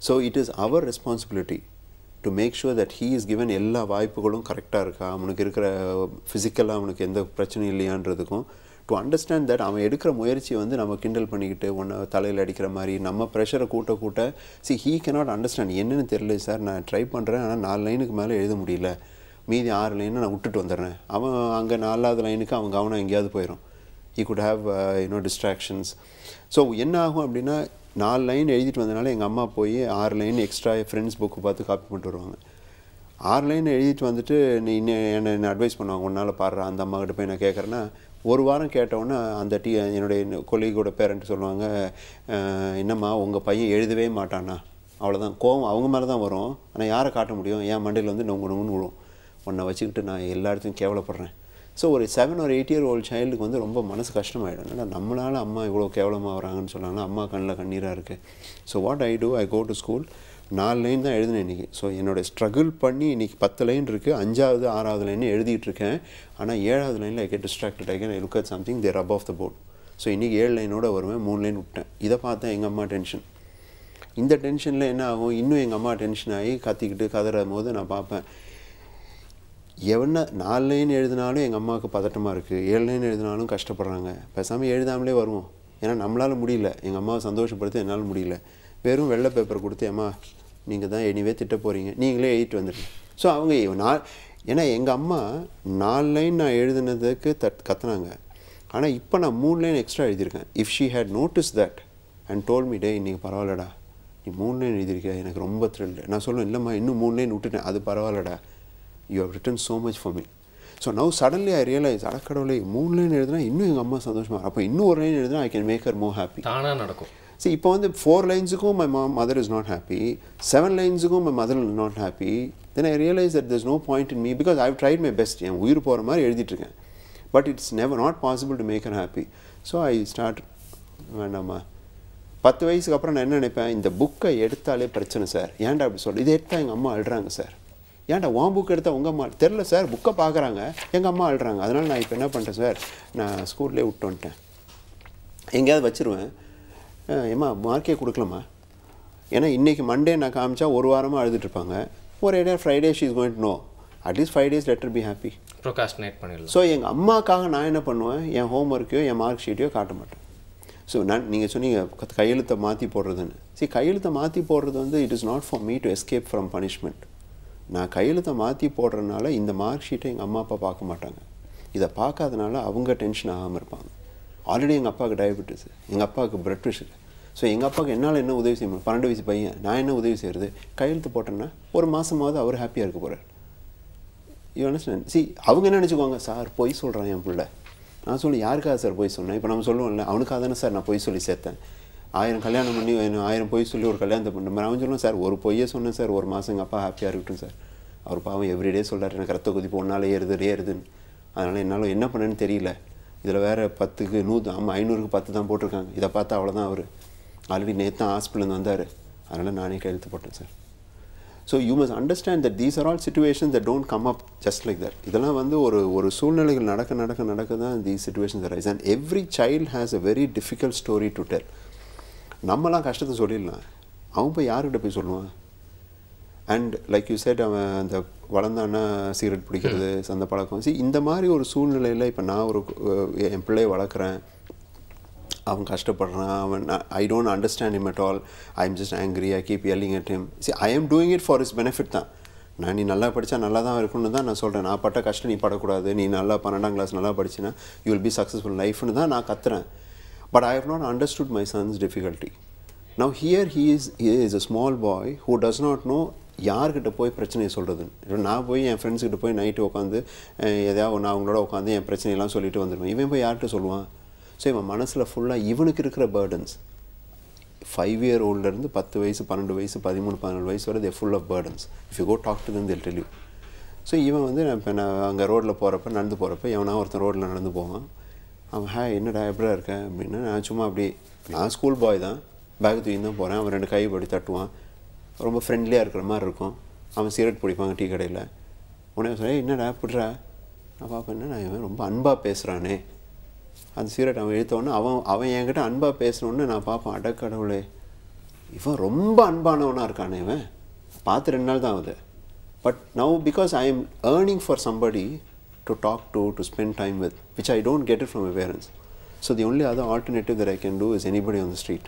Speaker 6: So it is our responsibility to make sure that he is given எல்லா வாய்ப்புகளும் கரெக்டாக இருக்கா, அவனுக்கு இருக்கிற ஃபிசிக்கலாக அவனுக்கு எந்த பிரச்சனையும் இல்லையான்றதுக்கும் டு அண்டர்ஸ்டாண்ட் தட் அவன் எடுக்கிற முயற்சியை வந்து நம்ம கிண்டல் பண்ணிக்கிட்டு ஒன்று தலையில் அடிக்கிற மாதிரி நம்ம ப்ரெஷரை கூட்ட he cannot understand. என்னென்னு தெரியல சார், நான் ட்ரை பண்ணுறேன், ஆனால் 4 லைனுக்கு மேலே எழுத முடியல, மீதி 6 லைனை நான் விட்டுட்டு வந்துடுறேன். அவன் அங்கே 4வது லைனுக்கு அவன் கவனம் எங்கேயாவது போயிடும். he could have distractions. So என்ன ஆகும் அப்படின்னா 4 லைன் எழுதிட்டு வந்தனால எங்கள் அம்மா போய் 6 லைன் எக்ஸ்ட்ரா ஃப்ரெண்ட்ஸ் புக்கு பார்த்து காப்பி பண்ணிட்டு வருவாங்க. 6 லைன் எழுதிட்டு வந்துட்டு நீ என்ன அட்வைஸ் பண்ணுவாங்க, உன்னால் பாடுற அந்த அம்மா கிட்ட போய் நான் கேட்குறேன்னா, ஒரு வாரம் கேட்டவுடனே அந்த என்னுடைய கொலீகோட பேரண்ட் சொல்லுவாங்க, என்னம்மா உங்கள் பையன் எழுதவே மாட்டானா, அவ்வளோதான், கோவம் அவங்க மேலே தான் வரும், ஆனால் யாரை காட்ட முடியும், என் மண்டையில் வந்து நொங்குன்னு விழும், உன்னை வச்சுக்கிட்டு நான் எல்லா இடத்தையும் கேவலப்படுறேன். ஸோ ஒரு 7 or 8 year old சைல்டுக்கு வந்து ரொம்ப மனசு கஷ்டமாயிடும். ஏன்னா நம்மளால் அம்மா இவ்வளோ கேவலமாக வராங்கன்னு சொன்னாங்கன்னா அம்மா கண்ணில் கண்ணீராக இருக்குது. So what I do, I go to school, 4 line தான் எழுதினேன் இன்றைக்கி. ஸோ என்னோடய ஸ்ட்ரகிள் பண்ணி இன்றைக்கி 10 லைன் இருக்குது, 5வது 6வது லைன் எழுதிட்டுருக்கேன். ஆனால் 7வது லைனில் I get distracted, I can look at something there above the board. So இன்றைக்கி 7 லைனோட வருவேன், 3 லைன் விட்டேன். இதை பார்த்தேன் எங்கள் அம்மா டென்ஷன். இந்த டென்ஷனில் என்ன ஆகும், இன்னும் எங்கள் அம்மா டென்ஷன் ஆகி கத்திக்கிட்டு கதறும் போது நான் பார்ப்பேன், எவன 4 லைன் எழுதினாலும் எங்கள் அம்மாவுக்கு பதட்டமாக இருக்குது, 7 லைன் எழுதினாலும் கஷ்டப்படுறாங்க, பேசாமல் எழுதாமலே வருவோம், ஏன்னா நம்மளால் முடியல, எங்கள் அம்மாவை சந்தோஷப்படுத்த என்னால் முடியல, வெறும் வெள்ளை பேப்பர் கொடுத்து அம்மா நீங்கள் தான் எனிவே திட்ட போகிறீங்க, நீங்களே எழுதிட்டு வந்துடுங்க. ஸோ அவங்க ஏன்னா எங்கள் அம்மா 4 லைன் நான் எழுதுனதுக்கு கத்துனாங்க, ஆனால் இப்போ நான் 3 லைன் எக்ஸ்ட்ரா எழுதியிருக்கேன். If she had noticed that and told me, டே இன்றைக்கி பரவாயில்லடா நீ 3 லைன் எழுதியிருக்க, எனக்கு ரொம்ப த்ரில், நான் சொல்லுவேன் இல்லைம்மா இன்னும் 3 லைன் விட்டுட்டேன், அது பரவாயில்லடா, you have written so much for me. So now suddenly I realize, அடக்கடவுளே 3 line எழுதுனா இன்னும் எங்கள் அம்மா சந்தோஷமாக, அப்போ இன்னும் ஒரு லைன் எழுதுனா I can make her more happy.
Speaker 2: தானாக நடக்கும்.
Speaker 6: See, இப்போ வந்து 4 லைன்ஸுக்கும் my mother is not happy, 7 லைன்ஸுக்கும் my mother is not happy, then I realize that there's no point in me because I've tried my best. என் உயிர் போகிற மாதிரி எழுதிட்டுருக்கேன், but it's never not possible to make her happy. So I start, வேண்டாம்மா 10 வயசுக்கு அப்புறம் நான் என்ன நினைப்பேன், இந்த புக்கை எடுத்தாலே பிரச்சனை சார், ஏன்டா அப்படி சொல்லு, இதை எடுத்தால் எங்கள் அம்மா அழுறாங்க சார், ஏன்டா உன் புக் எடுத்தால் உங்கள் அம்மா தெரில சார், புக்கை பார்க்குறாங்க எங்கள் அம்மா அழுறாங்க, அதனால் நான் இப்போ என்ன பண்ணிட்டேன் சார், நான் ஸ்கூல்லேயே விட்டு வந்துட்டேன், எங்கேயாவது வச்சுருவேன், ஏம்மா மார்க்கே கொடுக்கலம்மா, ஏன்னா இன்றைக்கி மண்டே நான் காமிச்சா ஒரு வாரமாக அழுதுட்டுருப்பாங்க, ஒரு இடையே Friday she is going to know, at least 5 days letter be happy,
Speaker 2: procrastinate பண்ணிடலாம்.
Speaker 6: ஸோ எங்கள் அம்மாக்காக நான் என்ன பண்ணுவேன், என் ஹோம் ஒர்க்கையோ என் மார்க் ஷீட்டையோ காட்ட மாட்டேன். ஸோ நீங்கள் சொன்னீங்க கையெழுத்தை மாற்றி போடுறதுன்னு, கையெழுத்தை மாற்றி போடுறது வந்து it is not for me to escape from punishment. நான் கையெழுத்தை மாற்றி போடுறதுனால இந்த மார்க் ஷீட்டை எங்கள் அம்மா அப்பா பார்க்க மாட்டாங்க, இதை பார்க்காதனால அவங்க டென்ஷன் ஆகாமல் இருப்பாங்க. ஆல்ரெடி எங்கள் அப்பாவுக்கு டயபெட்டிஸ், எங்கள் அப்பாவுக்கு பிளட் ப்ரெஷர், ஸோ எங்கள் அப்பாவுக்கு என்னால் என்ன உதவி செய்ய முடியும், 12 வயசு பையன், நான் என்ன உதவி செய்கிறது, கையெழுத்து போட்டேன்னா ஒரு மாதமாவது அவர் ஹாப்பியாக இருக்க போகிறார். You understand? அவங்க என்ன நினச்சிக்குவாங்க, சார் பொய் சொல்கிறான் என் பிள்ளை, நான் சொல்லி யாருக்காக சார் பொய் சொன்னேன், இப்போ நம்ம சொல்லுவோம்ல அவனுக்காக தானே சார் நான் பொய் சொல்லி சேர்த்தேன், 1000 கல்யாணம் பண்ணி 1000 பொய் சொல்லி ஒரு கல்யாணத்தை பண்ணுற அவன் சொல்லுவான், சார் ஒரு பொய்யே சொன்னேன் சார், ஒரு மாதம் எங்கள் அப்பா ஹாப்பியாக இருக்கட்டும் சார், அவர் பாவம் எவ்ரிடே சொல்கிறார் எனக்கு ரத்த கொதிப்பு ஒன்றால் ஏறுதுன்னு, அதனால் என்னால் என்ன பண்ணேன்னு தெரியல, இதில் வேறு 10க்கு 100 500க்கு 10 தான் போட்டிருக்காங்க, இதை பார்த்தா அவ்வளோதான், அவர் ஆல்ரெடி நேற்று தான் ஹாஸ்பிட்டலேருந்து வந்தார், அதனால் நானே கையெழுத்து போட்டேன் sir. So you must understand that these are all situations that don't come up just like that. இதெல்லாம் வந்து ஒரு சூழ்நிலைகள் நடக்க தான் these situations arise, and every child has a very difficult story to tell. நம்மலாம் கஷ்டத்தை சொல்லிடலாம், அவன் போய் யார்கிட்ட போய் சொல்லுவான். அண்ட் லைக் யூ செட், அவன் அந்த வளர்ந்தானா சிகரெட் பிடிக்கிறது அந்த பழக்கம். இந்த மாதிரி ஒரு சூழ்நிலையில் இப்போ நான் என் பிள்ளையை வளர்க்குறேன், அவன் கஷ்டப்படுறான், அவன் I don't understand him at all, I am just angry, I keep yelling at him. I am doing it for his benefit தான், நான் நீ நல்லா படித்தா நல்லா தான் இருக்குன்னு தான் நான் சொல்கிறேன். நான் பட்ட கஷ்டம் நீ படக்கூடாது, நீ நல்லா 12ஆம் கிளாஸ் நல்லா படிச்சினா யூ வில் பி சக்ஸஸ்ஃபுல் லைஃப்னு தான் நான் கத்துறேன். But I have not understood my son's difficulty. Now here he is a small boy who does not know யார்கிட்ட போய் பிரச்சனையை சொல்கிறது. நான் போய் என் ஃப்ரெண்ட்ஸ்கிட்ட போய் நைட்டு உட்காந்து எதாவது நான் அவங்களோட உட்காந்து என் பிரச்சனையெல்லாம் சொல்லிட்டு வந்துடுவேன். இவன் போய் யார்கிட்ட சொல்லுவான்? ஸோ இவன் மனசில் ஃபுல்லாக இவனுக்கு இருக்கிற பேர்டன்ஸ் 5 year oldலேருந்து 10 வயசு 12 வயசு 13-14 வயசு வரை they're full of burdens. If you go talk to them they'll tell you. So இவன் வந்து இப்போ நான் அங்கே ரோட்டில் போகிறப்ப நடந்து போகிறப்ப எவனா ஒருத்தன் ரோட்டில் நடந்து போவான். அவன் என்னடா எப்படியா இருக்கேன் அப்படின்னா நான் சும்மா அப்படி நான் ஸ்கூல் பாய் தான் பேக் தூக்கி தான் போகிறேன். அவன் 2 கை படி தட்டுவான், ரொம்ப ஃப்ரெண்ட்லியாக இருக்கிற மாதிரி இருக்கும். அவன் சிகரெட் பிடிப்பாங்க டீ கடையில். உடனே சொல்ல என்னடா பிடுறா நான் பார்ப்பேன், என்ன இவன் ரொம்ப அன்பாக பேசுகிறானே. அந்த சிகரெட் அவன் இழுத்தோடனே அவன் என்கிட்ட அன்பாக பேசணுன்னு நான் பார்ப்பேன், அடக்கடவுளே இவன் ரொம்ப அன்பானவனாக இருக்கானே, இவன் பார்த்து 2 நாள் தான் ஆகுது. But now because I am earning for somebody to talk to spend time with, which I don't get it from my parents. So the only other alternative that I can do is anybody on the street.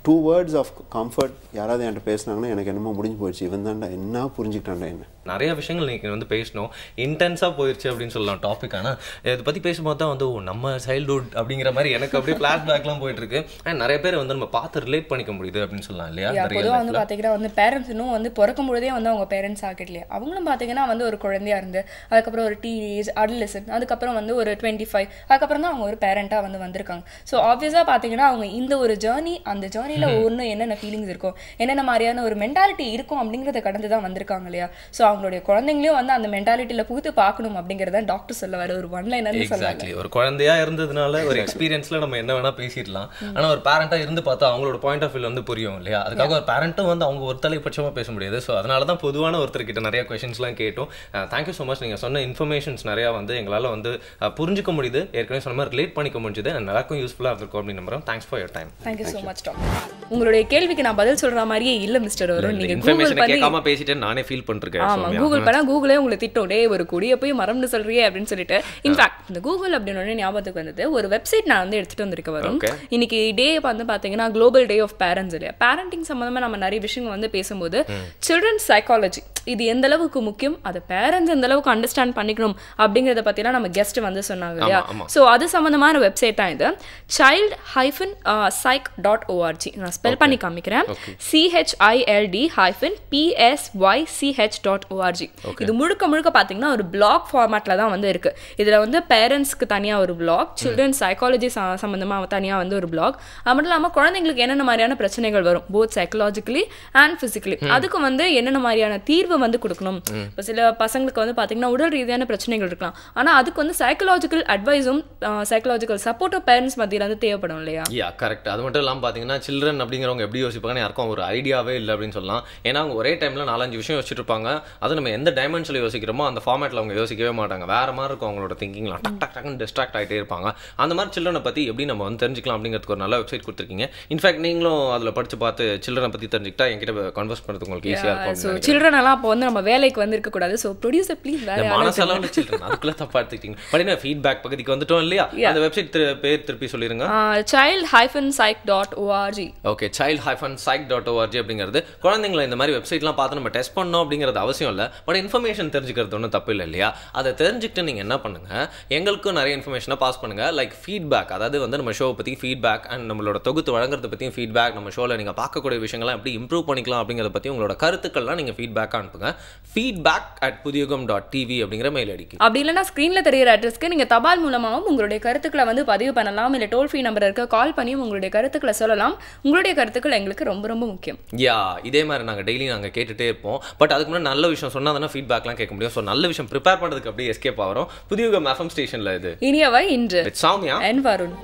Speaker 6: 2 words of comfort யாராவது என்கிட்ட பேசினாங்கன்னா எனக்கு என்னமோ முடிஞ்சு போயிடுச்சு, இவன் தான்டா என்ன புரிஞ்சுக்கிட்டான்டா என்ன.
Speaker 2: நிறைய விஷயங்கள் நீங்கள் வந்து பேசணும், இன்டென்ஸாக போயிடுச்சு அப்படின்னு சொல்லலாம் டாபிக். ஆனால் இதை பற்றி பேசும்போது தான் வந்து நம்ம சைல்டுஹுட் அப்படிங்கிற மாதிரி எனக்கு அப்படியே ஃப்ளாஷ்பேக்லாம் போயிட்டுருக்கு. அண்ட் நிறைய பேர் வந்து நம்ம பார்த்து ரிலேட் பண்ணிக்க முடியுது அப்படின்னு சொல்லலாம் இல்லையா?
Speaker 1: பொதுவாக வந்து பார்த்தீங்கன்னா வந்து பேரண்ட்ஸ் இன்னும் வந்து பிறக்கும் பொழுதே வந்து அவங்க பேரண்ட்ஸ் ஆகிடலையே. அவங்களும் பார்த்தீங்கன்னா வந்து ஒரு குழந்தையா இருந்து அதுக்கப்புறம் ஒரு டீனேஜ் அடலசன்ட் அதுக்கப்புறம் வந்து ஒரு 25 அதுக்கப்புறம் தான் அவங்க ஒரு பேரண்ட்டாக வந்து வந்திருக்காங்க. ஸோ ஆப்வியஸாக பார்த்தீங்கன்னா அவங்க இந்த ஒரு ஜேர்னி அந்த ஜேர்னியில் ஒன்று என்னென்ன ஃபீலிங்ஸ் இருக்கும் என்னென்ன மாதிரியான ஒரு மென்டாலிட்டி இருக்கும் அப்படிங்கிறத கடந்து தான் வந்திருக்காங்க இல்லையா? ஸோ அவங்களுடைய குழந்தைங்களையும் வந்து அந்த மென்டாலிட்டியில் புகுத்து பார்க்கணும் அப்படிங்கிறத டாக்டர் சொல்ல வர ஒரு ஒன்லைனர்னு சொல்லலாம்.
Speaker 2: ஒரு குழந்தையா இருந்ததுனால ஒரு எக்ஸ்பீரியன்ஸ்ல நம்ம என்ன வேணா பேசிடலாம். ஆனால் ஒரு பேரண்டா இருந்து பார்த்தா அவங்களோட பாயிண்ட் ஆஃப் வியூ வந்து புரியும் இல்லையா? அதுக்காக ஒரு பேரண்ட்டும் வந்து அவங்க ஒரு தலைப்பட்சமா பேச முடியாது. ஸோ அதனால தான் பொதுவான ஒருத்தர்கிட்ட நிறைய கொஸ்டின்ஸ்லாம் கேட்டோம். Thank you so much. நீங்கள் சொன்ன இன்ஃபர்மேஷன்ஸ் நிறையா வந்து எங்களால் வந்து புரிஞ்சுக்க முடியுது, ஏற்கனவே சொன்ன மாதிரி ரிலேட் பண்ணிக்க முடியுது. எல்லாருக்கும் யூஸ்ஃபுல்லாக இருக்கும் அப்படின்னு நம்புறோம். Thanks for your time.
Speaker 1: Thank you so much doctor. உங்களுடைய கேள்விக்கு நான் பதில் சொல்ற மாதிரியே இல்ல மிஸ்டர் வரும். நீங்க கூகுள் பண்ணி
Speaker 2: கேட்காம பேசிட்டு நானே ஃபீல் பண்ணிருக்கேன்.
Speaker 1: ஆமா, கூகுள் பண்ணா கூகுளே உங்களை திட்டம், டே ஒரு கொடியை போய் மரம்னு சொல்றியே அப்படின்னு சொல்லிட்டு. இன்ஃபேக்ட் இந்த கூகுள் அப்படின்னு ஞாபகத்துக்கு வந்தது ஒரு வெப்சைட் நான் வந்து எடுத்துட்டு வந்திருக்க வரும். இன்னைக்கு டே வந்து பாத்தீங்கன்னா குளோபல் டே ஆஃப் பேரண்ட்ஸ் இல்லையா? பேரண்டிங் சம்பந்தமா நம்ம நிறைய விஷயங்கள் வந்து பேசும்போது சில்ட்ரன்ஸ் சைக்காலஜி இது எந்த அளவுக்கு முக்கியம், அதை பேரண்ட்ஸ் எந்த அளவுக்கு அண்டர்ஸ்டாண்ட் பண்ணிக்கணும் அப்படிங்கறத பத்திலாம் நம்ம கெஸ்ட் வந்து சொன்னாங்க இல்லையா? ஸோ அது சம்பந்தமான வெப்சைட் தான் இது. child-psych.org. நான் ஸ்பெல் பண்ணி காமிக்கிறேன். child-psych.org. இது முழுக்க முழுக்க பார்த்தீங்கன்னா ஒரு பிளாக் ஃபார்மேட்ல தான் வந்து இருக்கு. இதுல வந்து பேரண்ட்ஸ்க்கு தனியா ஒரு பிளாக், சில்ட்ரன் சைக்காலஜி சம்பந்தமா தனியா வந்து ஒரு பிளாக், அது மட்டும் இல்லாமல் குழந்தைங்களுக்கு என்னென்ன மாதிரியான பிரச்சனைகள் வரும் போத் சைக்கலாஜிக்கலி அண்ட் பிசிக்கலி, அதுக்கு வந்து என்னென்ன மாதிரியான தீர்வு வந்து கொடுக்கணும். இப்போ சில பசங்களுக்கு வந்து பார்த்தீங்கன்னா உடல் ரீதியான பிரச்சனைகள் இருக்கலாம், ஆனால் அதுக்கு வந்து சைக்கலாஜிக்கல் அட்வைஸும் சைக்கலாஜிக்கல் சப்போர்ட்டும் பேரண்ட்ஸ் மத்தியில் வந்து தேவைப்படும் இல்லையா?
Speaker 2: கரெக்ட். அது மட்டும் இல்லாமல் பார்த்தீங்கன்னா சில்ட்ரன் அப்படிங்கிறவங்க எப்படி யோசிப்பாங்கன்னு யாருக்கும் ஒரு ஐடியாவே இல்லை அப்படின்னு சொல்லலாம். ஏன்னா அவங்க ஒரே டைமில் 4-5 விஷயம் யோசிச்சுட்டு இருப்பாங்க. அது நம்ம எந்த டைமென்ஷனில் யோசிக்கிறோமோ அந்த ஃபார்மேட்டில் அவங்க யோசிக்கவே மாட்டாங்க. வேற மாதிரி இருக்கும் அவங்களோட திங்கிங்லாம், டக் டக் டக்குன்னு டிஸ்ட்ராக்ட் ஆகிட்டே இருப்பாங்க. அந்த மாதிரி சில்ட்ரனை பற்றி எப்படி நம்ம வந்து தெரிஞ்சுக்கலாம் அப்படிங்கிறதுக்கு ஒரு நல்ல வெப்சைட் கொடுத்துருக்கீங்க. இன்ஃபேக்ட் நீங்களும் அதில் படித்து பார்த்து சில்ட்ரனை பற்றி தெரிஞ்சுக்கிட்டா என்கிட்ட கன்வர்ஸ் பண்ணுறது உங்களுக்கு ஈஸியாக இருக்கும்.
Speaker 1: ஸோ சில்ட்ரன் எல்லாம் இப்போ வந்து நம்ம வேலைக்கு வந்து இருக்கக்கூடாது. ஸோ ப்ரொடியூசர் ப்ளீஸ் வேற
Speaker 2: மனசெல்லாம் சில்ட்ரன் அதுக்குள்ளே தப்பா எடுத்துக்கிட்டீங்க. பட் என்ன ஃபீட்பேக் பகுதிக்கு வந்துட்டோம் இல்லையா? அந்த வெப்சைட் பேர் திருப்பி சொல்லிருங்க.
Speaker 1: child-psych.org.
Speaker 2: ஓகே, child-psych.org அப்படிங்கிறது குழந்தைங்களை இந்த மாதிரி வெப்சைட்லாம் பார்த்து நம்ம டெஸ்ட் பண்ணோம் அப்படிங்கிறது அவசியம் இல்லை. பட் இன்ஃபர்மேஷன் தெரிஞ்சுக்கிறது ஒன்றும் தப்பு இல்லை இல்லையா? அதை தெரிஞ்சுக்கிட்டு நீங்கள் என்ன பண்ணுங்க, எங்களுக்கும் நிறைய இன்ஃபர்மேஷனை பாஸ் பண்ணுங்க. லைக் ஃபீட்பேக், அதாவது வந்து நம்ம ஷோவை பற்றி ஃபீட்பேக் அண்ட் நம்மளோட தொகுத்து வழங்குறத பற்றியும் ஃபீட்பேக், நம்ம ஷோவில் நீங்கள் பார்க்கக்கூடிய விஷயங்கள்லாம் எப்படி இம்ப்ரூவ் பண்ணிக்கலாம் அப்படிங்கிறத பற்றி உங்களோட கருத்துக்கள்லாம் நீங்கள் ஃபீட்பேக்காக அனுப்புங்க. feedback@pudiyugam.tv அப்படிங்கிற மெயில் ஐடிக்கு.
Speaker 1: அப்படி இல்லைன்னா ஸ்க்ரீனில் தெரிகிற அட்ரஸ்க்கு நீங்கள் தபால் மூலமாகவும் உங்களுடைய கருத்துக்களை வந்து பதிவு பண்ணலாம். இல்லை டோல் ஃப்ரீ நம்பர் இருக்க கால் பண்ணியும் உங்களுடைய கருத்துக்களை சொல்லலாம். உங்களுடைய கருத்துக்கள் எங்களுக்கு ரொம்ப ரொம்ப முக்கியம்.
Speaker 2: இதே மாதிரி நாங்கள் டெய்லி நாங்கள் கேட்டுகிட்டே இருப்போம். பட் அதுக்கு முன்னாடி நல்ல விஷயம் சொன்னால் தானே ஃபீட்பேக்லாம் கேட்க முடியும். ஸோ நல்ல விஷயம் ப்ரிப்பேர் பண்ணுறதுக்கு அப்படியே எஸ்கேப் ஆகிறோம். புதிய FM ஸ்டேஷனில் இது
Speaker 1: இனியவை இன்று
Speaker 2: சௌமியா
Speaker 1: அண்ட் வருண்.